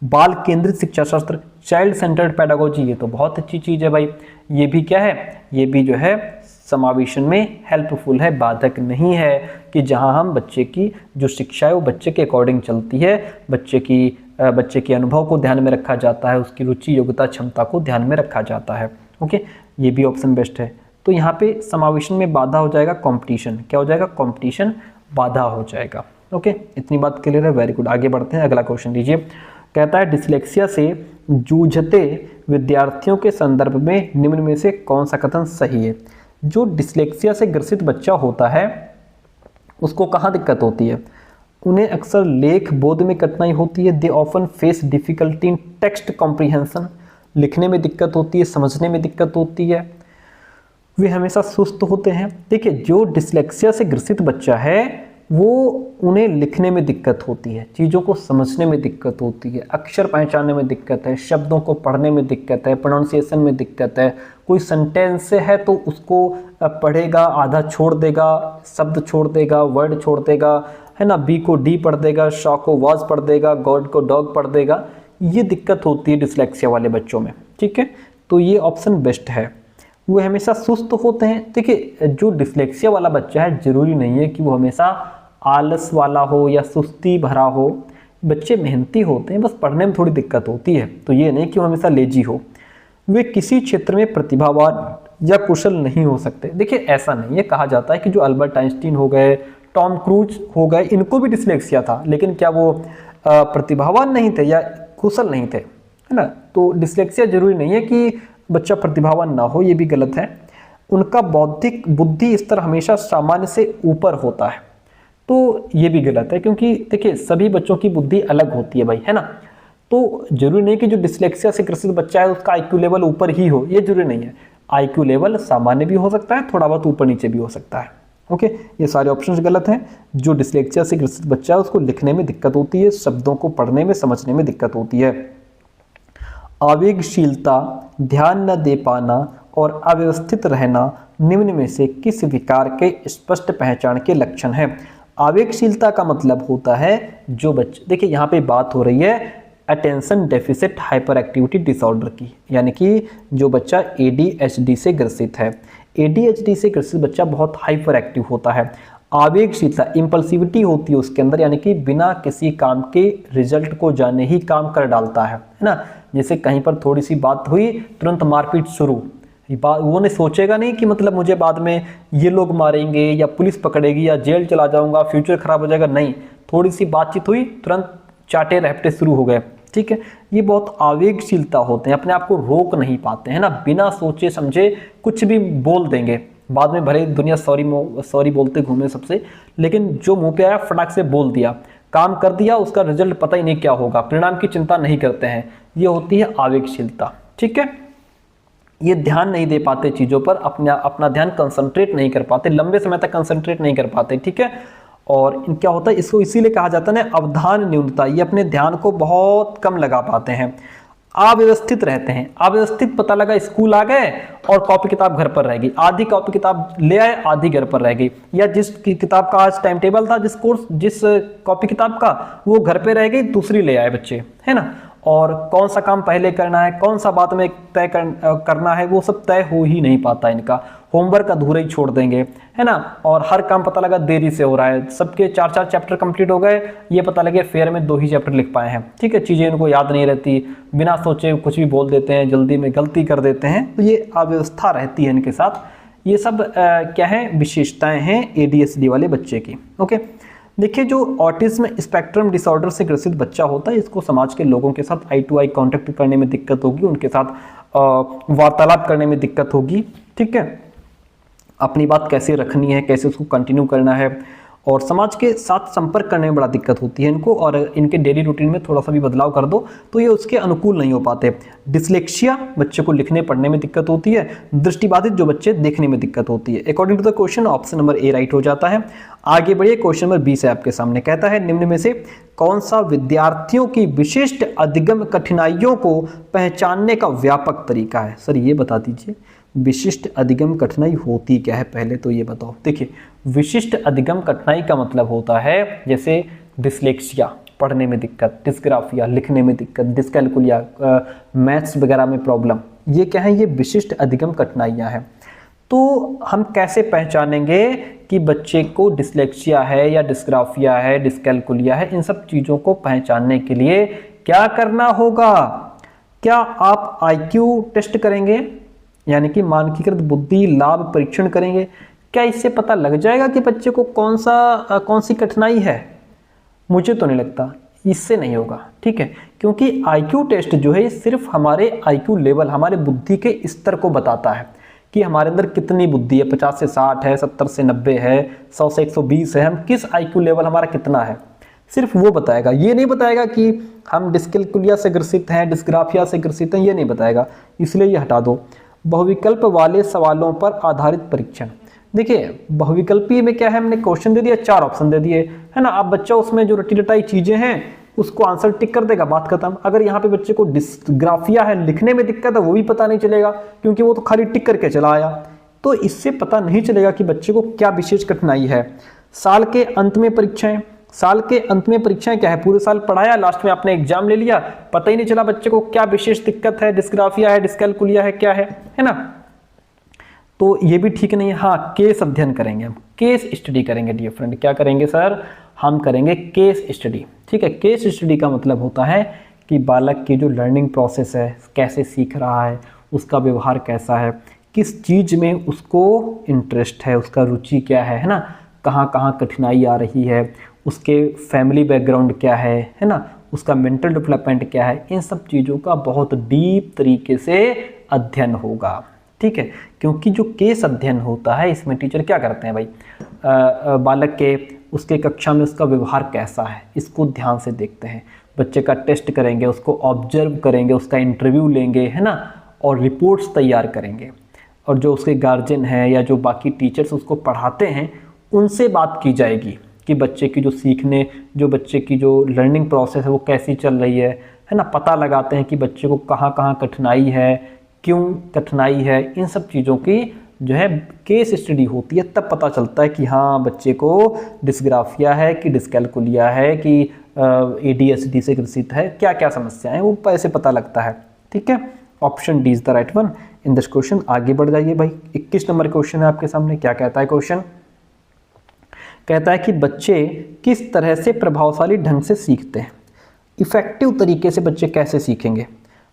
बाल केंद्रित शिक्षा शास्त्र, चाइल्ड सेंटर्ड पेडागोजी, ये तो बहुत अच्छी चीज़ है भाई। ये भी क्या है, ये भी जो है समावेशन में हेल्पफुल है, बाधक नहीं है, कि जहां हम बच्चे की जो शिक्षा है वो बच्चे के अकॉर्डिंग चलती है, बच्चे के अनुभव को ध्यान में रखा जाता है, उसकी रुचि, योग्यता, क्षमता को ध्यान में रखा जाता है। ओके, ये भी ऑप्शन बेस्ट है। तो यहाँ पे समावेशन में बाधा हो जाएगा कंपटीशन। क्या हो जाएगा, कंपटीशन बाधा हो जाएगा। ओके, इतनी बात क्लियर है, वेरी गुड। आगे बढ़ते हैं, अगला क्वेश्चन लीजिए। कहता है डिस्लेक्सिया से जूझते विद्यार्थियों के संदर्भ में निम्न में से कौन सा कथन सही है। जो डिस्लेक्सिया से ग्रसित बच्चा होता है उसको कहाँ दिक्कत होती है, उन्हें अक्सर लेख बोध में कठिनाई होती है। They often face difficulty in text comprehension, लिखने में दिक्कत होती है, समझने में दिक्कत होती है। वे हमेशा सुस्त होते हैं। देखिए, जो डिसलेक्सिया से ग्रसित बच्चा है वो उन्हें लिखने में दिक्कत होती है, चीज़ों को समझने में दिक्कत होती है, अक्षर पहचानने में दिक्कत है, शब्दों को पढ़ने में दिक्कत है, प्रोनाउंसिएशन में दिक्कत है। कोई सेंटेंस है तो उसको पढ़ेगा, आधा छोड़ देगा, शब्द छोड़ देगा, वर्ड छोड़ देगा, है ना, बी को डी पढ़ देगा, शॉ को वाज पढ़ देगा, गॉड को डॉग पढ़ देगा। ये दिक्कत होती है डिसलेक्सिया वाले बच्चों में। ठीक है, तो ये ऑप्शन बेस्ट है। वो हमेशा सुस्त होते हैं। देखिए, जो डिसलेक्सिया वाला बच्चा है जरूरी नहीं है कि वो हमेशा आलस वाला हो या सुस्ती भरा हो। बच्चे मेहनती होते हैं, बस पढ़ने में थोड़ी दिक्कत होती है। तो ये नहीं कि वो हमेशा लेजी हो। वे किसी क्षेत्र में प्रतिभावान या कुशल नहीं हो सकते। देखिए, ऐसा नहीं है। कहा जाता है कि जो अल्बर्ट आइंस्टीन हो गए, टॉम क्रूज हो गए, इनको भी डिसलेक्सिया था, लेकिन क्या वो प्रतिभावान नहीं थे या कुशल नहीं थे, है ना। तो डिसलेक्सिया जरूरी नहीं है कि बच्चा प्रतिभावान ना हो, ये भी गलत है। उनका बौद्धिक बुद्धि स्तर हमेशा सामान्य से ऊपर होता है, तो ये भी गलत है। क्योंकि देखिए, सभी बच्चों की बुद्धि अलग होती है भाई, है ना। तो जरूरी नहीं कि जो डिसलेक्सिया से ग्रसित बच्चा है उसका आईक्यू लेवल ऊपर ही हो, ये जरूरी नहीं है। आईक्यू लेवल सामान्य भी हो सकता है, थोड़ा बहुत ऊपर नीचे भी हो सकता है। ओके, ये सारे ऑप्शंस गलत हैं। जो डिसलेक्सिया से ग्रसित बच्चा है उसको लिखने में दिक्कत होती है, शब्दों को पढ़ने में समझने में दिक्कत होती है। आवेगशीलता, ध्यान न दे पाना और अव्यवस्थित रहना निम्न में से किस विकार के स्पष्ट पहचान के लक्षण है। आवेगशीलता का मतलब होता है जो बच्चे, देखिए यहाँ पे बात हो रही है attention deficit hyper activity disorder की, यानी कि जो बच्चा ADHD से ग्रसित है। ADHD से ग्रसित बच्चा बहुत हाइपर एक्टिव होता है। आवेगशीलता, इम्पल्सिविटी होती है उसके अंदर, यानी कि बिना किसी काम के रिजल्ट को जाने ही काम कर डालता है ना। जैसे कहीं पर थोड़ी सी बात हुई, तुरंत मारपीट शुरू। वो नहीं सोचेगा नहीं कि मतलब मुझे बाद में ये लोग मारेंगे या पुलिस पकड़ेगी या जेल चला जाऊंगा, फ्यूचर खराब हो जाएगा। नहीं, थोड़ी सी बातचीत हुई, तुरंत चाटे रहपटे शुरू हो गए। ठीक है, ये बहुत आवेगशीलता होते हैं, अपने आप को रोक नहीं पाते हैं ना, बिना सोचे समझे कुछ भी बोल देंगे। बाद में भले दुनिया सॉरी बोलते घूमे सबसे, लेकिन जो मुंह पे आया फटाक से बोल दिया, काम कर दिया, उसका रिजल्ट पता ही नहीं क्या होगा, परिणाम की चिंता नहीं करते हैं। ये होती है आवेगशीलता। ठीक है, ये ध्यान नहीं दे पाते चीज़ों पर, अपना ध्यान कंसंट्रेट नहीं कर पाते, लंबे समय तक कंसंट्रेट नहीं कर पाते। ठीक है, और क्या होता है, इसको इसीलिए कहा जाता है ना अवधान न्यूनता। ये अपने ध्यान को बहुत कम लगा पाते हैं, अव्यवस्थित रहते हैं। अव्यवस्थित पता लगा स्कूल आ गए और कॉपी किताब घर पर रह गई, आधी कॉपी किताब ले आए, आधी घर पर रह गई, या जिस किताब का आज टाइम टेबल था, जिस कॉपी किताब का, वो घर पे रह गई, दूसरी ले आए बच्चे, है ना। और कौन सा काम पहले करना है, कौन सा बाद में तय करना है, वो सब तय हो ही नहीं पाता इनका। होमवर्क अधूरा ही छोड़ देंगे, है ना। और हर काम पता लगा देरी से हो रहा है, सबके 4-4 चैप्टर कंप्लीट हो गए, ये पता लगे फेयर में 2 ही चैप्टर लिख पाए हैं। ठीक है, चीज़ें इनको याद नहीं रहती, बिना सोचे कुछ भी बोल देते हैं, जल्दी में गलती कर देते हैं। तो ये अव्यवस्था रहती है इनके साथ। ये सब क्या है, विशेषताएं हैं ADHD वाले बच्चे की। ओके, देखिए, जो ऑटिज्म स्पेक्ट्रम डिसऑर्डर से ग्रसित बच्चा होता है, इसको समाज के लोगों के साथ आई टू आई कांटेक्ट करने में दिक्कत होगी, उनके साथ वार्तालाप करने में दिक्कत होगी। ठीक है, अपनी बात कैसे रखनी है, कैसे उसको कंटिन्यू करना है, और समाज के साथ संपर्क करने में बड़ा दिक्कत होती है इनको। और इनके डेली रूटीन में थोड़ा सा भी बदलाव कर दो तो ये उसके अनुकूल नहीं हो पाते। डिसलेक्सिया, बच्चे को लिखने पढ़ने में दिक्कत होती है। दृष्टिबाधित, जो बच्चे देखने में दिक्कत होती है। According to the question option number A right हो जाता है। आगे बढ़िए, क्वेश्चन नंबर B से आपके सामने कहता है, निम्न में से कौन सा विद्यार्थियों की विशिष्ट अधिगम कठिनाइयों को पहचानने का व्यापक तरीका है। सर ये बता दीजिए, विशिष्ट अधिगम कठिनाई होती क्या है, पहले तो ये बताओ। देखिए, विशिष्ट अधिगम कठिनाई का मतलब होता है जैसे डिसलेक्सिया, पढ़ने में दिक्कत, डिस्ग्राफिया, लिखने में दिक्कत, डिस्कैलकुलिया, मैथ्स वगैरह में प्रॉब्लम, ये क्या है, ये विशिष्ट अधिगम कठिनाइयाँ हैं। तो हम कैसे पहचानेंगे कि बच्चे को डिसलेक्सिया है या डिस्ग्राफिया है, डिस्कैलकुलिया है? इन सब चीज़ों को पहचानने के लिए क्या करना होगा? क्या आप IQ टेस्ट करेंगे, यानी कि मानकीकृत बुद्धि लाभ परीक्षण करेंगे? क्या इससे पता लग जाएगा कि बच्चे को कौन सी कठिनाई है? मुझे तो नहीं लगता, इससे नहीं होगा। ठीक है, क्योंकि IQ टेस्ट जो है सिर्फ हमारे IQ लेवल, हमारे बुद्धि के स्तर को बताता है कि हमारे अंदर कितनी बुद्धि है, 50 से 60 है, 70 से 90 है, 100 से 120 है, हम किस IQ लेवल हमारा कितना है। सिर्फ वो बताएगा, ये नहीं बताएगा कि हम डिस्कैल्कुलिया से ग्रसित हैं, डिस्ग्राफिया से ग्रसित हैं, ये नहीं बताएगा, इसलिए ये हटा दो। बहुविकल्प वाले सवालों पर आधारित परीक्षण। देखिए बहुविकल्पीय में क्या है, हमने क्वेश्चन दे दिया, 4 ऑप्शन दे दिए, है ना। अब बच्चा उसमें जो रटी रटाई चीजें हैं उसको आंसर टिक कर देगा, बात खत्म। अगर यहाँ पे बच्चे को डिस्ग्राफिया है, लिखने में दिक्कत है, वो भी पता नहीं चलेगा क्योंकि वो तो खाली टिक करके चला आया। तो इससे पता नहीं चलेगा कि बच्चे को क्या विशेष कठिनाई है। साल के अंत में परीक्षाएं, साल के अंत में परीक्षाएं क्या है, पूरे साल पढ़ाया, लास्ट में आपने एग्जाम ले लिया, पता ही नहीं चला बच्चे को क्या विशेष दिक्कत है, डिस्ग्राफिया है, डिस्कैल्कुलिया है, क्या है ना। तो ये भी ठीक नहीं है। हाँ, केस अध्ययन करेंगे, हम केस स्टडी करेंगे डियर फ्रेंड। क्या करेंगे सर, हम करेंगे केस स्टडी। ठीक है, केस स्टडी का मतलब होता है कि बालक की जो लर्निंग प्रोसेस है, कैसे सीख रहा है, उसका व्यवहार कैसा है, किस चीज में उसको इंटरेस्ट है, उसका रुचि क्या है ना, कहाँ कहाँ कठिनाई आ रही है, उसके फैमिली बैकग्राउंड क्या है ना, उसका मेंटल डेवलपमेंट क्या है, इन सब चीज़ों का बहुत डीप तरीके से अध्ययन होगा। ठीक है, क्योंकि जो केस अध्ययन होता है इसमें टीचर क्या करते हैं भाई, बालक के उसके कक्षा में उसका व्यवहार कैसा है इसको ध्यान से देखते हैं, बच्चे का टेस्ट करेंगे, उसको ऑब्जर्व करेंगे, उसका इंटरव्यू लेंगे, है ना, और रिपोर्ट्स तैयार करेंगे। और जो उसके गार्जियन हैं या जो बाकी टीचर्स उसको पढ़ाते हैं उनसे बात की जाएगी कि बच्चे की जो सीखने, जो बच्चे की जो लर्निंग प्रोसेस है वो कैसी चल रही है ना। पता लगाते हैं कि बच्चे को कहाँ कहाँ कठिनाई है, क्यों कठिनाई है, इन सब चीज़ों की जो है केस स्टडी होती है। तब पता चलता है कि हाँ बच्चे को डिस्ग्राफिया है कि डिस्कैल्कुलिया है कि ADHD से ग्रसित है, क्या क्या समस्याएं वो ऐसे पता लगता है। ठीक है, option D is the right one in this question. आगे बढ़ जाइए भाई, 21 नंबर क्वेश्चन है आपके सामने। क्या कहता है क्वेश्चन, कहता है कि बच्चे किस तरह से प्रभावशाली ढंग से सीखते हैं। इफेक्टिव तरीके से बच्चे कैसे सीखेंगे,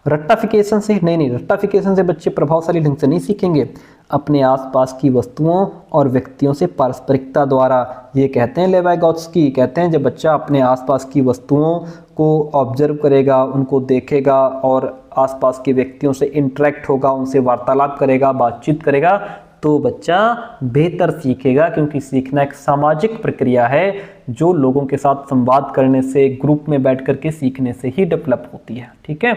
रट्टाफिकेशन से नहीं, रट्टाफिकेशन से बच्चे प्रभावशाली ढंग से नहीं सीखेंगे, अपने आसपास की वस्तुओं और व्यक्तियों से पारस्परिकता द्वारा। ये कहते हैं लेवाइगोत्स्की, कहते हैं जब बच्चा अपने आसपास की वस्तुओं को ऑब्जर्व करेगा, उनको देखेगा और आसपास के व्यक्तियों से इंटरेक्ट होगा, उनसे वार्तालाप करेगा, बातचीत करेगा, तो बच्चा बेहतर सीखेगा। क्योंकि सीखना एक सामाजिक प्रक्रिया है जो लोगों के साथ संवाद करने से, ग्रुप में बैठ करके सीखने से ही डेवलप होती है। ठीक है,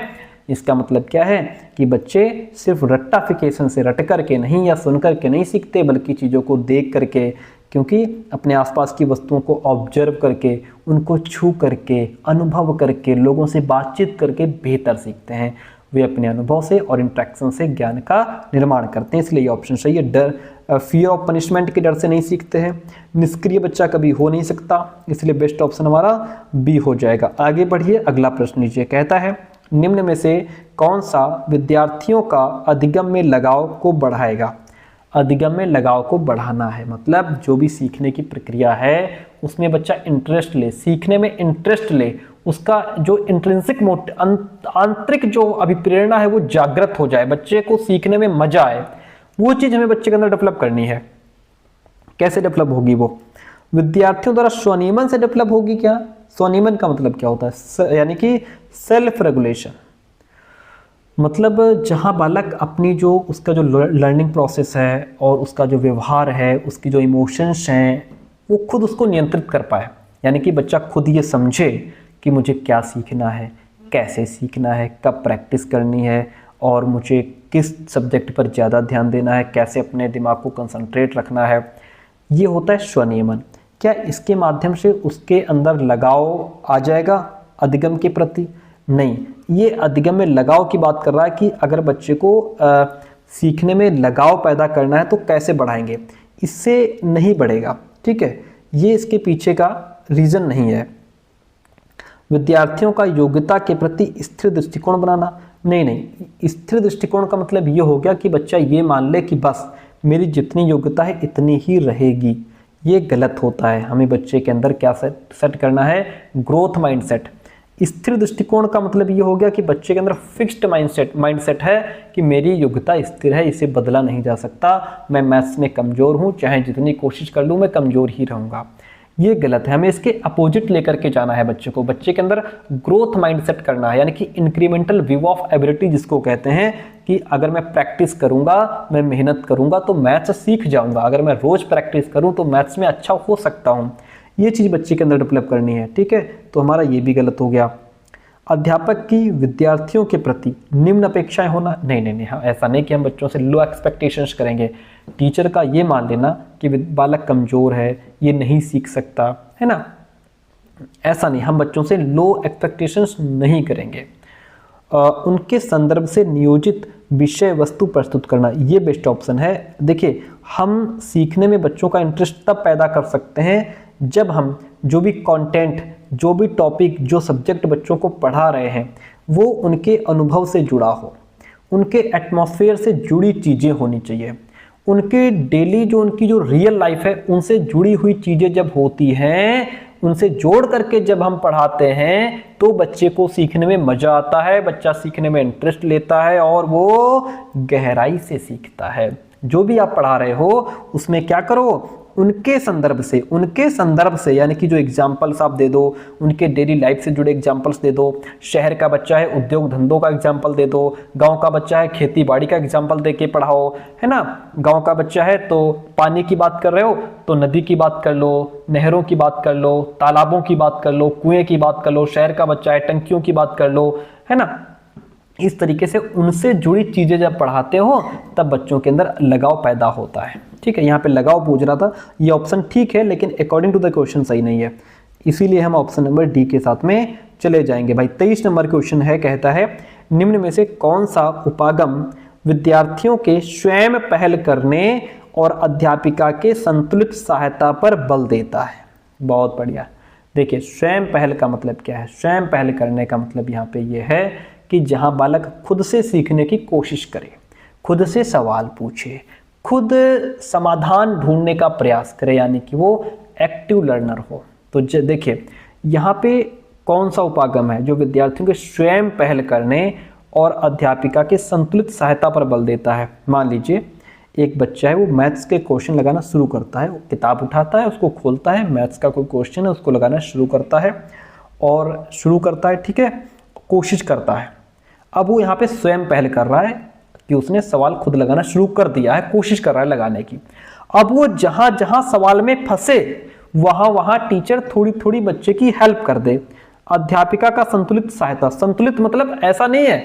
इसका मतलब क्या है कि बच्चे सिर्फ रट्टाफिकेशन से रट करके नहीं या सुन करके नहीं सीखते, बल्कि चीज़ों को देख करके, क्योंकि अपने आसपास की वस्तुओं को ऑब्जर्व करके, उनको छू करके, अनुभव करके, लोगों से बातचीत करके बेहतर सीखते हैं। वे अपने अनुभव से और इंट्रैक्शन से ज्ञान का निर्माण करते हैं। इसलिए ये ऑप्शन सही है। डर, फियर ऑफ पनिशमेंट के डर से नहीं सीखते हैं। निष्क्रिय बच्चा कभी हो नहीं सकता, इसलिए बेस्ट ऑप्शन हमारा बी हो जाएगा। आगे बढ़िए, अगला प्रश्न नीचे कहता है निम्न में से कौन सा विद्यार्थियों का अधिगम में लगाव को बढ़ाएगा। अधिगम में लगाव को बढ़ाना है मतलब जो भी सीखने की प्रक्रिया है उसमें बच्चा इंटरेस्ट ले, सीखने में इंटरेस्ट ले, उसका जो इंट्रिंसिक आंतरिक जो अभिप्रेरणा है वो जागृत हो जाए, बच्चे को सीखने में मजा आए, वो चीज हमें बच्चे के अंदर डेवलप करनी है। कैसे डेवलप होगी वो, विद्यार्थियों द्वारा स्वनियमन से डेवलप होगी। क्या स्वनियमन का मतलब क्या होता है, यानी कि सेल्फ रेगुलेशन, मतलब जहाँ बालक अपनी जो उसका जो लर्निंग प्रोसेस है और उसका जो व्यवहार है, उसकी जो इमोशंस हैं, वो खुद उसको नियंत्रित कर पाए। यानी कि बच्चा खुद ये समझे कि मुझे क्या सीखना है, कैसे सीखना है, कब प्रैक्टिस करनी है और मुझे किस सब्जेक्ट पर ज़्यादा ध्यान देना है, कैसे अपने दिमाग को कंसंट्रेट रखना है। ये होता है स्वनियमन। क्या इसके माध्यम से उसके अंदर लगाव आ जाएगा अधिगम के प्रति? नहीं, ये अधिगम में लगाव की बात कर रहा है कि अगर बच्चे को सीखने में लगाव पैदा करना है तो कैसे बढ़ाएंगे, इससे नहीं बढ़ेगा। ठीक है, ये इसके पीछे का रीज़न नहीं है। विद्यार्थियों का योग्यता के प्रति स्थिर दृष्टिकोण बनाना, नहीं, स्थिर दृष्टिकोण का मतलब ये हो गया कि बच्चा ये मान ले कि बस मेरी जितनी योग्यता है इतनी ही रहेगी। ये गलत होता है। हमें बच्चे के अंदर क्या सेट करना है, ग्रोथ माइंडसेट। स्थिर दृष्टिकोण का मतलब ये हो गया कि बच्चे के अंदर फिक्स्ड माइंडसेट है कि मेरी योग्यता स्थिर है, इसे बदला नहीं जा सकता, मैं मैथ्स में कमज़ोर हूँ, चाहे जितनी कोशिश कर लूँ मैं कमज़ोर ही रहूँगा। ये गलत है। हमें इसके अपोजिट लेकर के जाना है बच्चे को। बच्चे के अंदर ग्रोथ माइंडसेट करना है, यानी कि इंक्रीमेंटल व्यू ऑफ एबिलिटी जिसको कहते हैं कि अगर मैं प्रैक्टिस करूंगा, मैं मेहनत करूंगा तो मैथ्स सीख जाऊंगा, अगर मैं रोज प्रैक्टिस करूं तो मैथ्स में अच्छा हो सकता हूं। ये चीज़ बच्चे के अंदर डेवलप करनी है, ठीक है। तो हमारा ये भी गलत हो गया। अध्यापक की विद्यार्थियों के प्रति निम्न अपेक्षाएं होना, नहीं नहीं नहीं, हाँ ऐसा नहीं कि हम बच्चों से लो एक्सपेक्टेशंस करेंगे। टीचर का ये मान लेना कि बालक कमज़ोर है, ये नहीं सीख सकता, है ना, ऐसा नहीं, हम बच्चों से लो एक्सपेक्टेशंस नहीं करेंगे। उनके संदर्भ से नियोजित विषय वस्तु प्रस्तुत करना, ये बेस्ट ऑप्शन है। देखिए, हम सीखने में बच्चों का इंटरेस्ट तब पैदा कर सकते हैं जब हम जो भी कंटेंट, जो भी टॉपिक, जो सब्जेक्ट बच्चों को पढ़ा रहे हैं वो उनके अनुभव से जुड़ा हो, उनके एटमॉस्फेयर से जुड़ी चीज़ें होनी चाहिए, उनके डेली जो उनकी जो रियल लाइफ है उनसे जुड़ी हुई चीज़ें जब होती हैं, उनसे जोड़ करके जब हम पढ़ाते हैं तो बच्चे को सीखने में मज़ा आता है, बच्चा सीखने में इंटरेस्ट लेता है और वो गहराई से सीखता है। जो भी आप पढ़ा रहे हो उसमें क्या करो, उनके संदर्भ से यानी कि जो एग्जाम्पल्स आप दे दो, उनके डेली लाइफ से जुड़े एग्जाम्पल्स दे दो। शहर का बच्चा है, उद्योग धंधों का एग्जाम्पल दे दो। गांव का बच्चा है, खेती बाड़ी का एग्जाम्पल दे के पढ़ाओ, है ना। गांव का बच्चा है तो पानी की बात कर रहे हो तो नदी की बात कर लो, नहरों की बात कर लो, तालाबों की बात कर लो, कुएं की बात कर लो। शहर का बच्चा है, टंकियों की बात कर लो, है ना। इस तरीके से उनसे जुड़ी चीज़ें जब पढ़ाते हो तब बच्चों के अंदर लगाव पैदा होता है, ठीक है। यहाँ पे लगाव पूछ रहा था, ये ऑप्शन ठीक है लेकिन अकॉर्डिंग टू द क्वेश्चन सही नहीं है, इसीलिए हम ऑप्शन नंबर डी के साथ में चले जाएंगे। भाई 23 नंबर क्वेश्चन है, कहता है निम्न में से कौन सा उपागम विद्यार्थियों के स्वयं पहल करने और अध्यापिका के संतुलित सहायता पर बल देता है। बहुत बढ़िया। देखिए, स्वयं पहल का मतलब क्या है? स्वयं पहल करने का मतलब यहाँ पे ये है कि जहाँ बालक खुद से सीखने की कोशिश करे, खुद से सवाल पूछे, खुद समाधान ढूंढने का प्रयास करे, यानी कि वो एक्टिव लर्नर हो। तो देखिए यहाँ पे कौन सा उपागम है जो विद्यार्थियों के स्वयं पहल करने और अध्यापिका के संतुलित सहायता पर बल देता है। मान लीजिए एक बच्चा है, वो मैथ्स के क्वेश्चन लगाना शुरू करता है, वो किताब उठाता है, उसको खोलता है, मैथ्स का कोई क्वेश्चन है उसको लगाना शुरू करता है और शुरू करता है, ठीक है, कोशिश करता है। अब वो यहाँ पे स्वयं पहल कर रहा है कि उसने सवाल खुद लगाना शुरू कर दिया है, कोशिश कर रहा है लगाने की। अब वो जहाँ जहाँ सवाल में फंसे वहाँ वहाँ टीचर थोड़ी थोड़ी बच्चे की हेल्प कर दे। अध्यापिका का संतुलित सहायता, संतुलित मतलब ऐसा नहीं है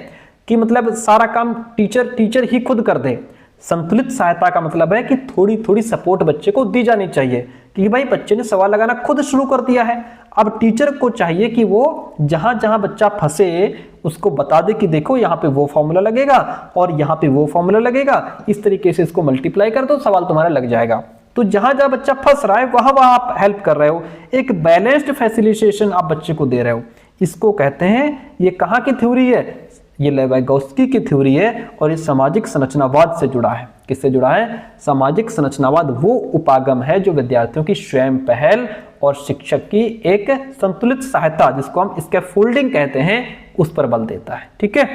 कि मतलब सारा काम टीचर ही खुद कर दे। संतुलित सहायता का मतलब है कि थोड़ी थोड़ी सपोर्ट बच्चे को दी जानी चाहिए कि भाई बच्चे ने सवाल लगाना खुद शुरू कर दिया है। अब टीचर को चाहिए कि वो जहां जहां बच्चा फंसे उसको बता दे कि देखो यहाँ पे वो फॉर्मूला लगेगा और यहाँ पे वो फॉर्मूला लगेगा, इस तरीके से इसको मल्टीप्लाई कर दो, सवाल तुम्हारा लग जाएगा। तो जहां जहां बच्चा फंस रहा है वहां वहां आप हेल्प कर रहे हो, एक बैलेंस्ड फैसिलिटेशन आप बच्चे को दे रहे हो। इसको कहते हैं, ये कहाँ की थ्योरी है? ये लेवाइगोस्की की थ्योरी है और ये सामाजिक संरचनावाद से जुड़ा है। किससे जुड़ा है? सामाजिक संरचनावाद वो उपागम है जो विद्यार्थियों की स्वयं पहल और शिक्षक की एक संतुलित सहायता, जिसको हम स्कैफोल्डिंग कहते हैं, उस पर बल देता है। ठीक है,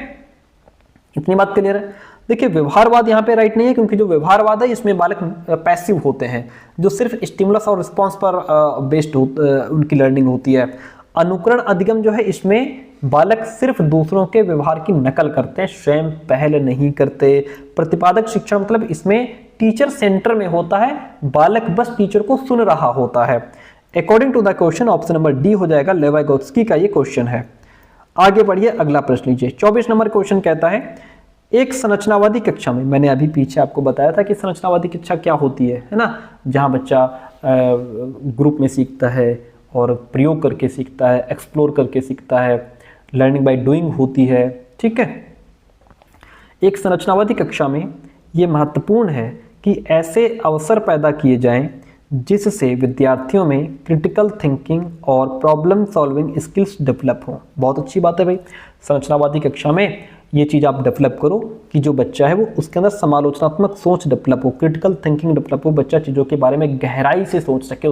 इतनी बात क्लियर है। देखिए, व्यवहारवाद यहाँ पे राइट नहीं है, क्योंकि जो व्यवहारवाद है इसमें बालक पैसिव होते हैं, जो सिर्फ स्टिमुलस और रिस्पॉन्स पर बेस्ड उनकी लर्निंग होती है। अनुकरण अधिगम जो है, इसमें बालक सिर्फ दूसरों के व्यवहार की नकल करते हैं, स्वयं पहल नहीं करते। प्रतिपादक शिक्षण मतलब इसमें टीचर सेंटर में होता है, बालक बस टीचर को सुन रहा होता है। According to the question option number D हो जाएगा, लेवाइगोस्की का ये क्वेश्चन है। आगे बढ़िए, अगला प्रश्न लीजिए। 24 नंबर क्वेश्चन कहता है, एक संरचनावादी कक्षा में, मैंने अभी पीछे आपको बताया था कि संरचनावादी कक्षा क्या होती है ना, जहाँ बच्चा ग्रुप में सीखता है और प्रयोग करके सीखता है, एक्सप्लोर करके सीखता है, लर्निंग बाय डूइंग होती है। ठीक है, एक संरचनावादी कक्षा में ये महत्वपूर्ण है कि ऐसे अवसर पैदा किए जाएं जिससे विद्यार्थियों में क्रिटिकल थिंकिंग और प्रॉब्लम सॉल्विंग स्किल्स डेवलप हो। बहुत अच्छी बात है भाई, संरचनावादी कक्षा में ये चीज़ आप डेवलप करो कि जो बच्चा है वो उसके अंदर समालोचनात्मक सोच डेवलप हो, क्रिटिकल थिंकिंग डेवलप हो, बच्चा चीज़ों के बारे में गहराई से सोच सके,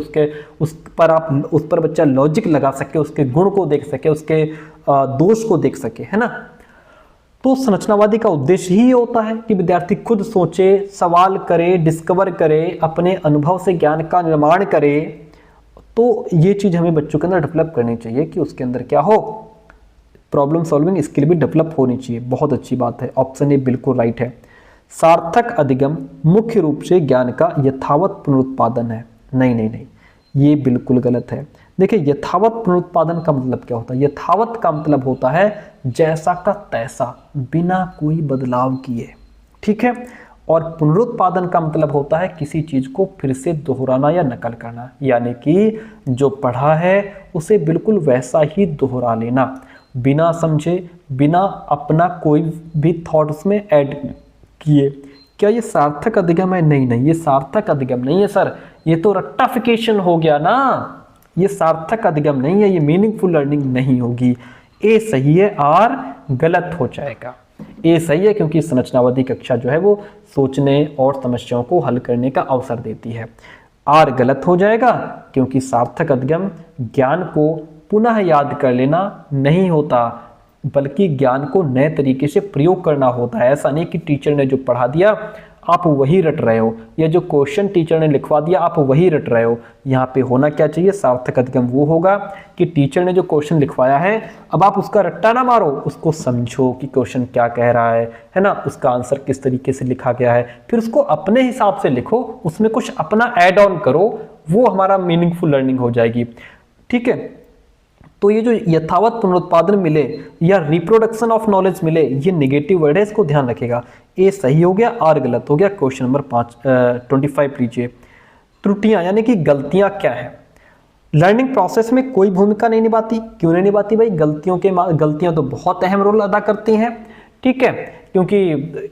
उस पर बच्चा लॉजिक लगा सके, उसके गुण को देख सके, उसके दोष को देख सके, है ना। तो संरचनावादी का उद्देश्य ही होता है कि विद्यार्थी खुद सोचे, सवाल करे, डिस्कवर करे, अपने अनुभव से ज्ञान का निर्माण करे। तो ये चीज़ हमें बच्चों के अंदर डेवलप करनी चाहिए कि उसके अंदर क्या हो, प्रॉब्लम सॉल्विंग स्किल भी डेवलप होनी चाहिए। बहुत अच्छी बात है, ऑप्शन ए बिल्कुल राइट है। सार्थक अधिगम मुख्य रूप से ज्ञान का यथावत पुनरुत्पादन है। नहीं नहीं नहीं, ये बिल्कुल गलत है। देखिए, यथावत पुनरुत्पादन का मतलब क्या होता है? यथावत का मतलब होता है जैसा का तैसा, बिना कोई बदलाव किए, ठीक है। और पुनरुत्पादन का मतलब होता है किसी चीज को फिर से दोहराना या नकल करना, यानी कि जो पढ़ा है उसे बिल्कुल वैसा ही दोहरा लेना, बिना समझे, बिना अपना कोई भी थॉट उसमें ऐड किए। क्या ये सार्थक अधिगम है? नहीं नहीं, ये सार्थक अधिगम नहीं है सर, ये तो रट्टाफिकेशन हो गया ना। ये सार्थक अधिगम नहीं है, ये मीनिंगफुल लर्निंग नहीं होगी। ए सही है, आर गलत हो जाएगा। ए सही है क्योंकि संरचनावादी कक्षा जो है वो सोचने और समस्याओं को हल करने का अवसर देती है। आर गलत हो जाएगा क्योंकि सार्थक अधिगम ज्ञान को पुनः याद कर लेना नहीं होता, बल्कि ज्ञान को नए तरीके से प्रयोग करना होता है। ऐसा नहीं कि टीचर ने जो पढ़ा दिया आप वही रट रहे हो, या जो क्वेश्चन टीचर ने लिखवा दिया आप वही रट रहे हो। यहाँ पे होना क्या चाहिए? सार्थक अधिगम वो होगा कि टीचर ने जो क्वेश्चन लिखवाया है अब आप उसका रट्टा ना मारो, उसको समझो कि क्वेश्चन क्या कह रहा है ना, उसका आंसर किस तरीके से लिखा गया है, फिर उसको अपने हिसाब से लिखो, उसमें कुछ अपना ऐड ऑन करो, वो हमारा मीनिंगफुल लर्निंग हो जाएगी, ठीक है। तो ये जो यथावत पुनरुत्पादन मिले या रिप्रोडक्शन ऑफ नॉलेज मिले, ये नेगेटिव वर्ड है, इसको ध्यान रखिएगा। ए सही हो गया, आर गलत हो गया। क्वेश्चन नंबर 25 लीजिए। त्रुटियां यानी कि गलतियां क्या है? लर्निंग प्रोसेस में कोई भूमिका नहीं निभाती। क्यों नहीं निभाती भाई? गलतियां तो बहुत अहम रोल अदा करती हैं, ठीक है, क्योंकि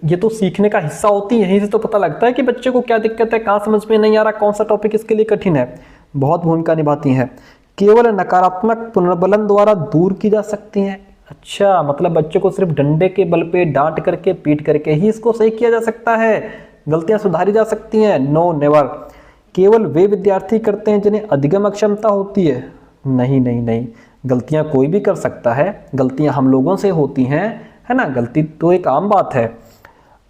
ये तो सीखने का हिस्सा होती है। यहीं से तो पता लगता है कि बच्चे को क्या दिक्कत है, कहाँ समझ में नहीं आ रहा, कौन सा टॉपिक इसके लिए कठिन है। बहुत भूमिका निभाती हैं। केवल नकारात्मक पुनर्बलन द्वारा दूर की जा सकती हैं। अच्छा, मतलब बच्चे को सिर्फ डंडे के बल पे, डांट करके, पीट करके ही इसको सही किया जा सकता है, गलतियां सुधारी जा सकती हैं? No, never. केवल वे विद्यार्थी करते हैं जिन्हें अधिगम अक्षमता होती है? नहीं नहीं नहीं, गलतियां कोई भी कर सकता है, गलतियां हम लोगों से होती हैं, है ना, गलती तो एक आम बात है।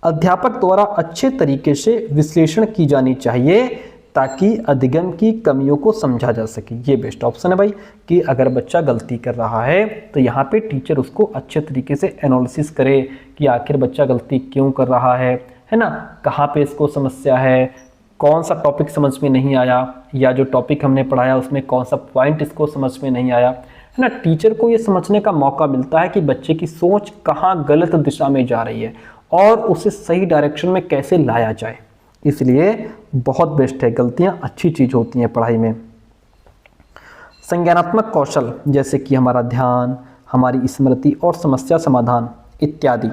अध्यापक द्वारा अच्छे तरीके से विश्लेषण की जानी चाहिए ताकि अधिगम की कमियों को समझा जा सके। ये बेस्ट ऑप्शन है भाई, कि अगर बच्चा गलती कर रहा है तो यहाँ पे टीचर उसको अच्छे तरीके से एनालिसिस करे कि आखिर बच्चा गलती क्यों कर रहा है ना, कहाँ पे इसको समस्या है, कौन सा टॉपिक समझ में नहीं आया, या जो टॉपिक हमने पढ़ाया उसमें कौन सा पॉइंट इसको समझ में नहीं आया, है ना। टीचर को ये समझने का मौका मिलता है कि बच्चे की सोच कहाँ गलत दिशा में जा रही है और उसे सही डायरेक्शन में कैसे लाया जाए। इसलिए बहुत बेस्ट है, गलतियां अच्छी चीज होती हैं पढ़ाई में। संज्ञानात्मक कौशल जैसे कि हमारा ध्यान, हमारी स्मृति और समस्या समाधान इत्यादि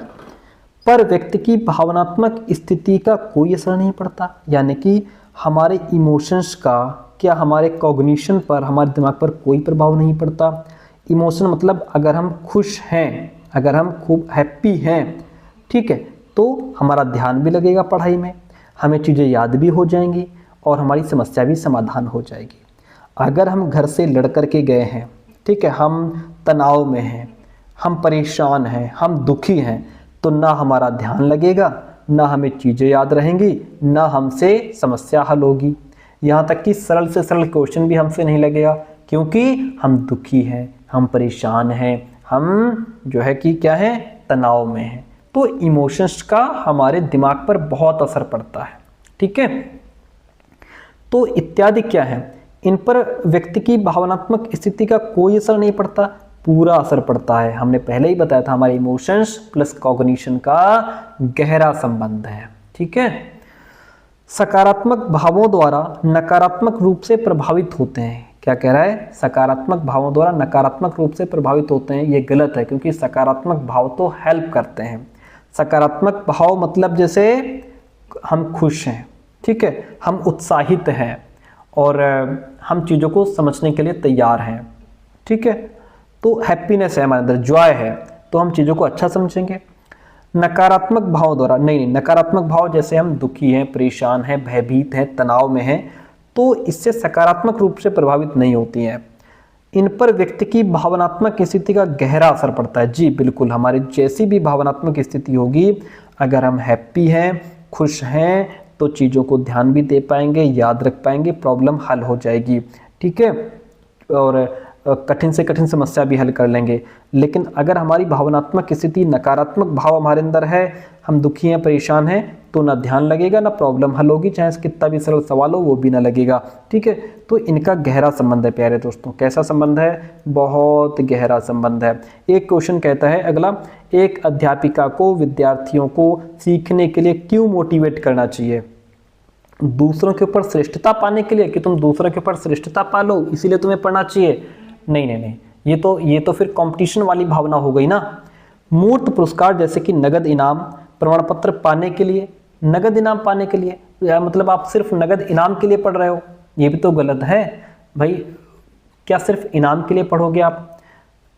पर व्यक्ति की भावनात्मक स्थिति का कोई असर नहीं पड़ता। यानी कि हमारे इमोशंस का क्या हमारे कॉग्निशन पर, हमारे दिमाग पर कोई प्रभाव नहीं पड़ता। इमोशन मतलब अगर हम खुश हैं, अगर हम खूब हैप्पी हैं, ठीक है, तो हमारा ध्यान भी लगेगा पढ़ाई में, हमें चीज़ें याद भी हो जाएंगी और हमारी समस्या भी समाधान हो जाएगी। अगर हम घर से लड़ कर के गए हैं, ठीक है, हम तनाव में हैं, हम परेशान हैं, हम दुखी हैं, तो ना हमारा ध्यान लगेगा, ना हमें चीज़ें याद रहेंगी, ना हमसे समस्या हल होगी। यहाँ तक कि सरल से सरल क्वेश्चन भी हमसे नहीं लगेगा, क्योंकि हम दुखी हैं, हम परेशान हैं, हम जो है कि क्या है, तनाव में हैं। तो इमोशंस का हमारे दिमाग पर बहुत असर पड़ता है, ठीक है। तो इत्यादि क्या है, इन पर व्यक्ति की भावनात्मक स्थिति का कोई असर नहीं पड़ता, पूरा असर पड़ता है। हमने पहले ही बताया था, हमारे इमोशंस प्लस कॉग्निशन का गहरा संबंध है, ठीक है। सकारात्मक भावों द्वारा नकारात्मक रूप से प्रभावित होते हैं। क्या कह रहा है? सकारात्मक भावों द्वारा नकारात्मक रूप से प्रभावित होते हैं। ये गलत है, क्योंकि सकारात्मक भाव तो हेल्प करते हैं। सकारात्मक भाव मतलब जैसे हम खुश हैं, ठीक है, हम उत्साहित हैं और हम चीज़ों को समझने के लिए तैयार हैं, ठीक है, तो हैप्पीनेस है हमारे अंदर, जॉय है, तो हम चीज़ों को अच्छा समझेंगे। नकारात्मक भाव द्वारा नहीं, नकारात्मक भाव जैसे हम दुखी हैं, परेशान हैं, भयभीत हैं, तनाव में हैं, तो इससे सकारात्मक रूप से प्रभावित नहीं होती हैं। इन पर व्यक्ति की भावनात्मक स्थिति का गहरा असर पड़ता है। जी बिल्कुल, हमारी जैसी भी भावनात्मक स्थिति होगी, अगर हम हैप्पी हैं, खुश हैं, तो चीज़ों को ध्यान भी दे पाएंगे, याद रख पाएंगे, प्रॉब्लम हल हो जाएगी, ठीक है, और कठिन से कठिन समस्या भी हल कर लेंगे। लेकिन अगर हमारी भावनात्मक स्थिति नकारात्मक भाव हमारे अंदर है, हम दुखी हैं, परेशान हैं, तो ना ध्यान लगेगा ना प्रॉब्लम हल होगी, चाहे कितना भी सरल सवाल हो वो भी ना लगेगा। ठीक है, तो इनका गहरा संबंध है प्यारे दोस्तों। कैसा संबंध है? बहुत गहरा संबंध है। एक क्वेश्चन कहता है अगला, एक अध्यापिका को विद्यार्थियों को सीखने के लिए क्यों मोटिवेट करना चाहिए? दूसरों के ऊपर श्रेष्ठता पाने के लिए, कि तुम दूसरों के ऊपर श्रेष्ठता पालो इसीलिए तुम्हें पढ़ना चाहिए? नहीं नहीं नहीं, ये तो फिर कंपटीशन वाली भावना हो गई ना। मूर्त पुरस्कार जैसे कि नगद इनाम, प्रमाण पत्र पाने के लिए, नगद इनाम पाने के लिए, या मतलब आप सिर्फ नगद इनाम के लिए पढ़ रहे हो, ये भी तो गलत है भाई। क्या सिर्फ इनाम के लिए पढ़ोगे आप?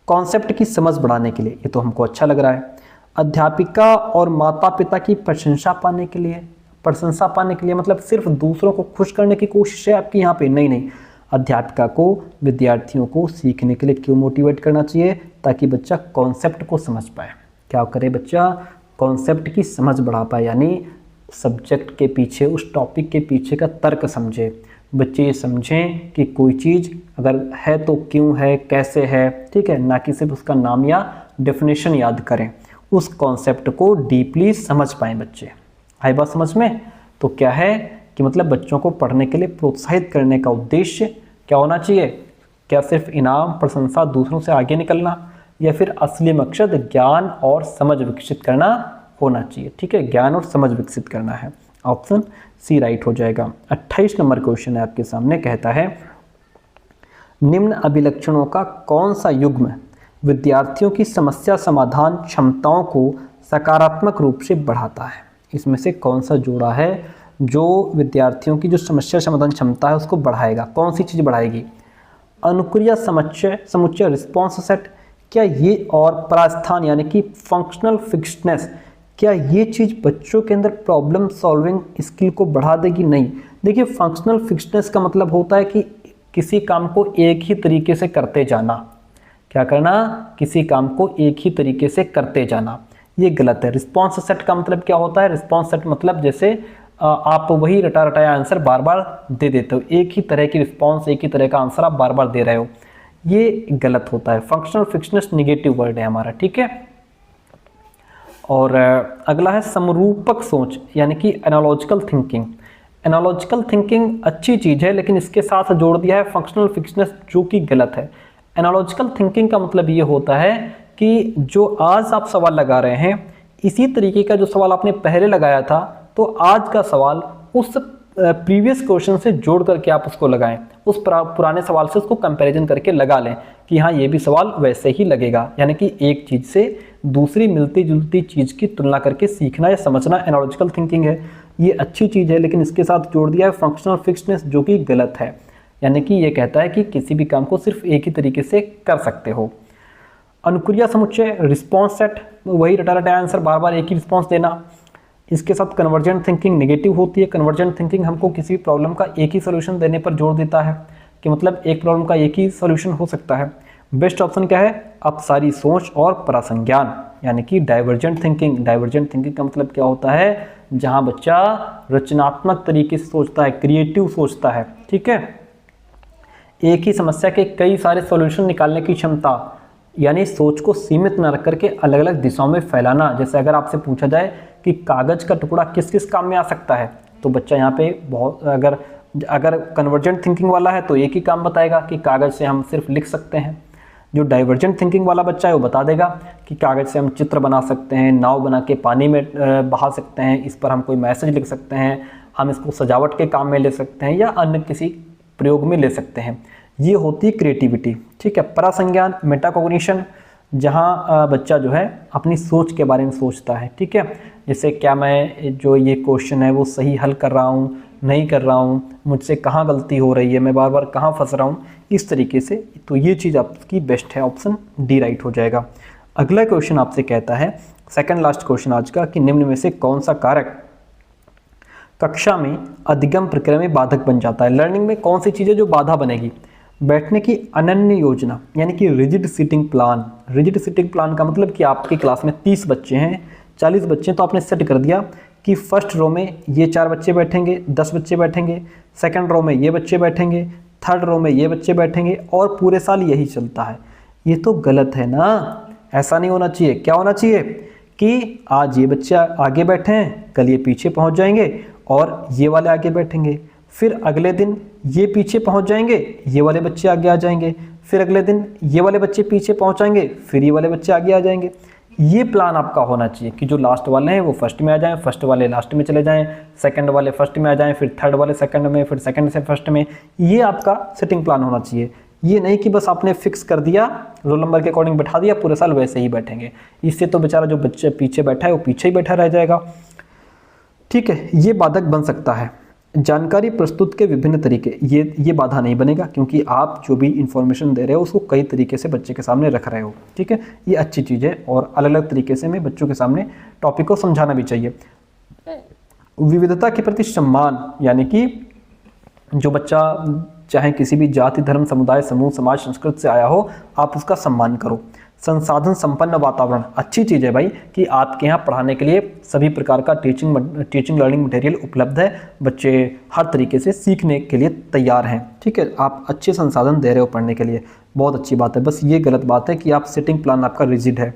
कॉन्सेप्ट की समझ बढ़ाने के लिए, ये तो हमको अच्छा लग रहा है। अध्यापिका और माता पिता की प्रशंसा पाने के लिए, प्रशंसा पाने के लिए मतलब सिर्फ दूसरों को खुश करने की कोशिश है आपकी यहाँ पे? नहीं नहीं, अध्यापिका को विद्यार्थियों को सीखने के लिए क्यों मोटिवेट करना चाहिए? ताकि बच्चा कॉन्सेप्ट को समझ पाए। क्या करे बच्चा? कॉन्सेप्ट की समझ बढ़ा पाए, यानी सब्जेक्ट के पीछे, उस टॉपिक के पीछे का तर्क समझे। बच्चे ये समझें कि कोई चीज़ अगर है तो क्यों है, कैसे है, ठीक है, ना कि सिर्फ उसका नाम या डेफिनेशन याद करें। उस कॉन्सेप्ट को डीपली समझ पाएँ बच्चे। आई बात समझ में? तो क्या है कि मतलब बच्चों को पढ़ने के लिए प्रोत्साहित करने का उद्देश्य क्या होना चाहिए? क्या सिर्फ इनाम, प्रशंसा, दूसरों से आगे निकलना, या फिर असली मकसद ज्ञान और समझ विकसित करना होना चाहिए? ठीक है, ज्ञान और समझ विकसित करना है। ऑप्शन सी राइट हो जाएगा। 28 नंबर क्वेश्चन है आपके सामने, कहता है निम्न अभिलक्षणों का कौन सा युग्म विद्यार्थियों की समस्या समाधान क्षमताओं को सकारात्मक रूप से बढ़ाता है? इसमें से कौन सा जोड़ा है जो विद्यार्थियों की जो समस्या समाधान क्षमता है उसको बढ़ाएगा? कौन सी चीज़ बढ़ाएगी? अनुक्रिया समुच्चय रिस्पॉन्स सेट, क्या ये, और प्रास्थान यानी कि फंक्शनल फिक्सनेस, क्या ये चीज़ बच्चों के अंदर प्रॉब्लम सॉल्विंग स्किल को बढ़ा देगी? नहीं। देखिए, फंक्शनल फिक्सनेस का मतलब होता है कि किसी काम को एक ही तरीके से करते जाना। क्या करना? किसी काम को एक ही तरीके से करते जाना, ये गलत है। रिस्पॉन्स सेट का मतलब क्या होता है? रिस्पॉन्स सेट मतलब जैसे आप वही रटा रटाया आंसर बार बार दे देते हो, एक ही तरह की रिस्पॉन्स, एक ही तरह का आंसर आप बार बार दे रहे हो, ये गलत होता है। फंक्शनल फिक्सनेस निगेटिव वर्ड है हमारा, ठीक है। और अगला है समरूपक सोच, यानी कि एनालॉजिकल थिंकिंग। एनालॉजिकल थिंकिंग अच्छी चीज़ है, लेकिन इसके साथ जोड़ दिया है फंक्शनल फिक्सनेस, जो कि गलत है। एनालॉजिकल थिंकिंग का मतलब ये होता है कि जो आज आप सवाल लगा रहे हैं, इसी तरीके का जो सवाल आपने पहले लगाया था, तो आज का सवाल उस प्रीवियस क्वेश्चन से जोड़ करके आप उसको लगाएं, उस पुराने सवाल से उसको कंपैरिजन करके लगा लें कि हाँ ये भी सवाल वैसे ही लगेगा। यानी कि एक चीज़ से दूसरी मिलती जुलती चीज़ की तुलना करके सीखना या समझना एनालॉजिकल थिंकिंग है। ये अच्छी चीज़ है, लेकिन इसके साथ जोड़ दिया है फंक्शनल फिक्सनेस, जो कि गलत है। यानी कि ये कहता है कि किसी भी काम को सिर्फ एक ही तरीके से कर सकते हो। अनुक्रिया समुच्चय रिस्पॉन्स सेट, वही रटा रटा आंसर बार बार एक ही रिस्पॉन्स देना। इसके साथ कन्वर्जेंट थिंकिंग नेगेटिव होती है। कन्वर्जेंट थिंकिंग हमको किसी भी प्रॉब्लम का एक ही सोल्यूशन देने पर जोर देता है, कि मतलब एक प्रॉब्लम का एक ही सोल्यूशन हो सकता है। बेस्ट ऑप्शन क्या है? अपसारी सोच और परासंज्ञान, यानी कि डाइवर्जेंट थिंकिंग। डाइवर्जेंट थिंकिंग का मतलब क्या होता है? जहां बच्चा रचनात्मक तरीके से सोचता है, क्रिएटिव सोचता है, ठीक है। एक ही समस्या के कई सारे सॉल्यूशन निकालने की क्षमता, यानी सोच को सीमित न रख करके अलग अलग दिशाओं में फैलाना। जैसे अगर आपसे पूछा जाए कि कागज का टुकड़ा किस किस काम में आ सकता है, तो बच्चा यहाँ पे बहुत, अगर कन्वर्जेंट थिंकिंग वाला है तो एक ही काम बताएगा कि कागज से हम सिर्फ लिख सकते हैं। जो डाइवर्जेंट थिंकिंग वाला बच्चा है वो बता देगा कि कागज से हम चित्र बना सकते हैं, नाव बना के पानी में बहा सकते हैं, इस पर हम कोई मैसेज लिख सकते हैं, हम इसको सजावट के काम में ले सकते हैं या अन्य किसी प्रयोग में ले सकते हैं। ये होती है क्रिएटिविटी, ठीक है। परासंज्ञान मेटाकॉग्निशन, जहाँ बच्चा जो है अपनी सोच के बारे में सोचता है, ठीक है। जैसे क्या मैं जो ये क्वेश्चन है वो सही हल कर रहा हूँ, नहीं कर रहा हूँ, मुझसे कहाँ गलती हो रही है, मैं बार बार कहाँ फंस रहा हूँ, इस तरीके से। तो ये चीज़ आपकी बेस्ट है, ऑप्शन डी राइट हो जाएगा। अगला क्वेश्चन आपसे कहता है, सेकंड लास्ट क्वेश्चन आज का, कि निम्न में से कौन सा कारक कक्षा में अधिगम प्रक्रिया में बाधक बन जाता है? लर्निंग में कौन सी चीज़ है जो बाधा बनेगी? बैठने की अनन्य योजना, यानी कि rigid seating plan. Rigid seating plan का मतलब कि आपकी क्लास में 30 बच्चे हैं, 40 बच्चे हैं, तो आपने सेट कर दिया कि फर्स्ट रो में ये 4 बच्चे बैठेंगे, 10 बच्चे बैठेंगे, सेकंड रो में ये बच्चे बैठेंगे, थर्ड रो में ये बच्चे बैठेंगे, और पूरे साल यही चलता है। ये तो गलत है ना, ऐसा नहीं होना चाहिए। क्या होना चाहिए कि आज ये बच्चे आगे बैठे हैं, कल ये पीछे पहुंच जाएंगे और ये वाले आगे बैठेंगे, फिर अगले दिन ये पीछे पहुंच जाएंगे, ये वाले बच्चे आगे आ जाएंगे, फिर अगले दिन ये वाले बच्चे पीछे पहुंचाएंगे, फिर ये वाले बच्चे आगे आ जाएंगे। ये प्लान आपका होना चाहिए कि जो लास्ट वाले हैं वो फर्स्ट में आ जाएं, फर्स्ट वाले लास्ट में चले जाएं, सेकंड वाले फर्स्ट में आ जाएं, फिर थर्ड वाले सेकंड में, फिर सेकंड से फर्स्ट में। ये आपका सेटिंग प्लान होना चाहिए। ये नहीं कि बस आपने फिक्स कर दिया, रोल नंबर के अकॉर्डिंग बैठा दिया, पूरे साल वैसे ही बैठेंगे। इससे तो बेचारा जो बच्चा पीछे बैठा है वो पीछे ही बैठा रह जाएगा। ठीक है, ये बाधक बन सकता है। जानकारी प्रस्तुत के विभिन्न तरीके, ये बाधा नहीं बनेगा, क्योंकि आप जो भी इंफॉर्मेशन दे रहे हो उसको कई तरीके से बच्चे के सामने रख रहे हो। ठीक है, ये अच्छी चीज़ है और अलग अलग तरीके से हमें बच्चों के सामने टॉपिक को समझाना भी चाहिए। विविधता के प्रति सम्मान, यानी कि जो बच्चा चाहे किसी भी जाति, धर्म, समुदाय, समूह, समाज, संस्कृति से आया हो, आप उसका सम्मान करो। संसाधन संपन्न वातावरण, अच्छी चीज़ है भाई कि आपके यहाँ पढ़ाने के लिए सभी प्रकार का टीचिंग लर्निंग मटेरियल उपलब्ध है। बच्चे हर तरीके से सीखने के लिए तैयार हैं। ठीक है, आप अच्छे संसाधन दे रहे हो पढ़ने के लिए, बहुत अच्छी बात है। बस ये गलत बात है कि आप सिटिंग प्लान आपका रिजिड है।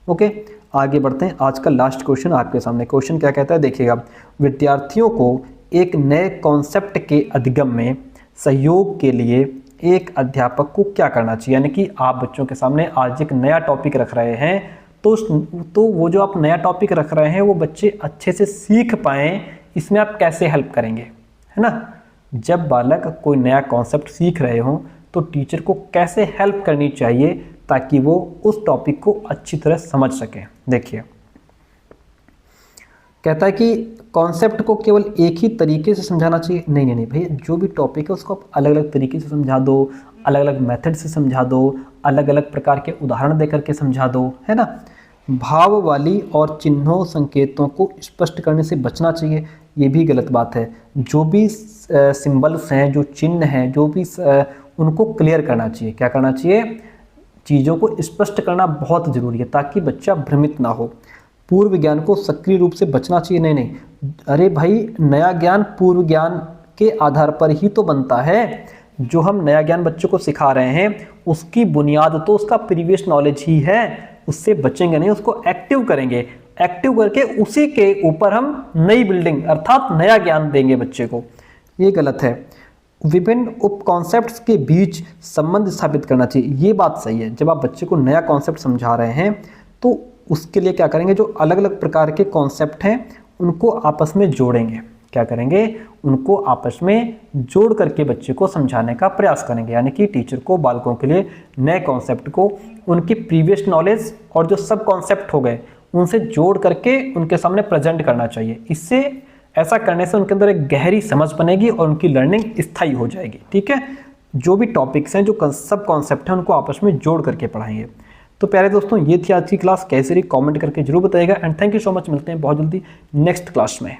ओके, आगे बढ़ते हैं। आज का लास्ट क्वेश्चन आपके सामने। क्वेश्चन क्या कहता है, देखिएगा। विद्यार्थियों को एक नए कॉन्सेप्ट के अधिगम में सहयोग के लिए एक अध्यापक को क्या करना चाहिए। यानी कि आप बच्चों के सामने आज एक नया टॉपिक रख रहे हैं, तो वो जो आप नया टॉपिक रख रहे हैं वो बच्चे अच्छे से सीख पाएँ, इसमें आप कैसे हेल्प करेंगे, है ना। जब बालक कोई नया कॉन्सेप्ट सीख रहे हों तो टीचर को कैसे हेल्प करनी चाहिए ताकि वो उस टॉपिक को अच्छी तरह समझ सकें। देखिए, कहता है कि कॉन्सेप्ट को केवल एक ही तरीके से समझाना चाहिए। नहीं भैया, जो भी टॉपिक है उसको आप अलग अलग तरीके से समझा दो, अलग अलग मेथड से समझा दो, अलग अलग प्रकार के उदाहरण दे करके समझा दो, है ना। भाव वाली और चिन्हों संकेतों को स्पष्ट करने से बचना चाहिए, ये भी गलत बात है। जो भी सिंबल्स हैं, जो चिन्ह हैं, जो भी उनको क्लियर करना चाहिए। क्या करना चाहिए, चीज़ों को स्पष्ट करना बहुत ज़रूरी है ताकि बच्चा भ्रमित ना हो। पूर्व ज्ञान को सक्रिय रूप से बचना चाहिए। नहीं, अरे भाई, नया ज्ञान पूर्व ज्ञान के आधार पर ही तो बनता है। जो हम नया ज्ञान बच्चों को सिखा रहे हैं उसकी बुनियाद तो उसका प्रीवियस नॉलेज ही है। उससे बचेंगे नहीं, उसको एक्टिव करेंगे। एक्टिव करके उसी के ऊपर हम नई बिल्डिंग अर्थात नया ज्ञान देंगे बच्चे को। ये गलत है। विभिन्न उप कॉन्सेप्ट्स के बीच संबंध स्थापित करना चाहिए, ये बात सही है। जब आप बच्चे को नया कॉन्सेप्ट समझा रहे हैं तो उसके लिए क्या करेंगे, जो अलग अलग प्रकार के कॉन्सेप्ट हैं उनको आपस में जोड़ेंगे। क्या करेंगे, उनको आपस में जोड़ करके बच्चे को समझाने का प्रयास करेंगे। यानी कि टीचर को बालकों के लिए नए कॉन्सेप्ट को उनकी प्रीवियस नॉलेज और जो सब कॉन्सेप्ट हो गए उनसे जोड़ करके उनके सामने प्रेजेंट करना चाहिए। इससे ऐसा करने से उनके अंदर एक गहरी समझ बनेगी और उनकी लर्निंग स्थायी हो जाएगी। ठीक है, जो भी टॉपिक्स हैं, जो सब कॉन्सेप्ट हैं, उनको आपस में जोड़ करके पढ़ाएंगे। तो प्यारे दोस्तों, ये थी आज की क्लास। कैसे रही कमेंट करके जरूर बताइएगा। And thank you so much. मिलते हैं बहुत जल्दी नेक्स्ट क्लास में।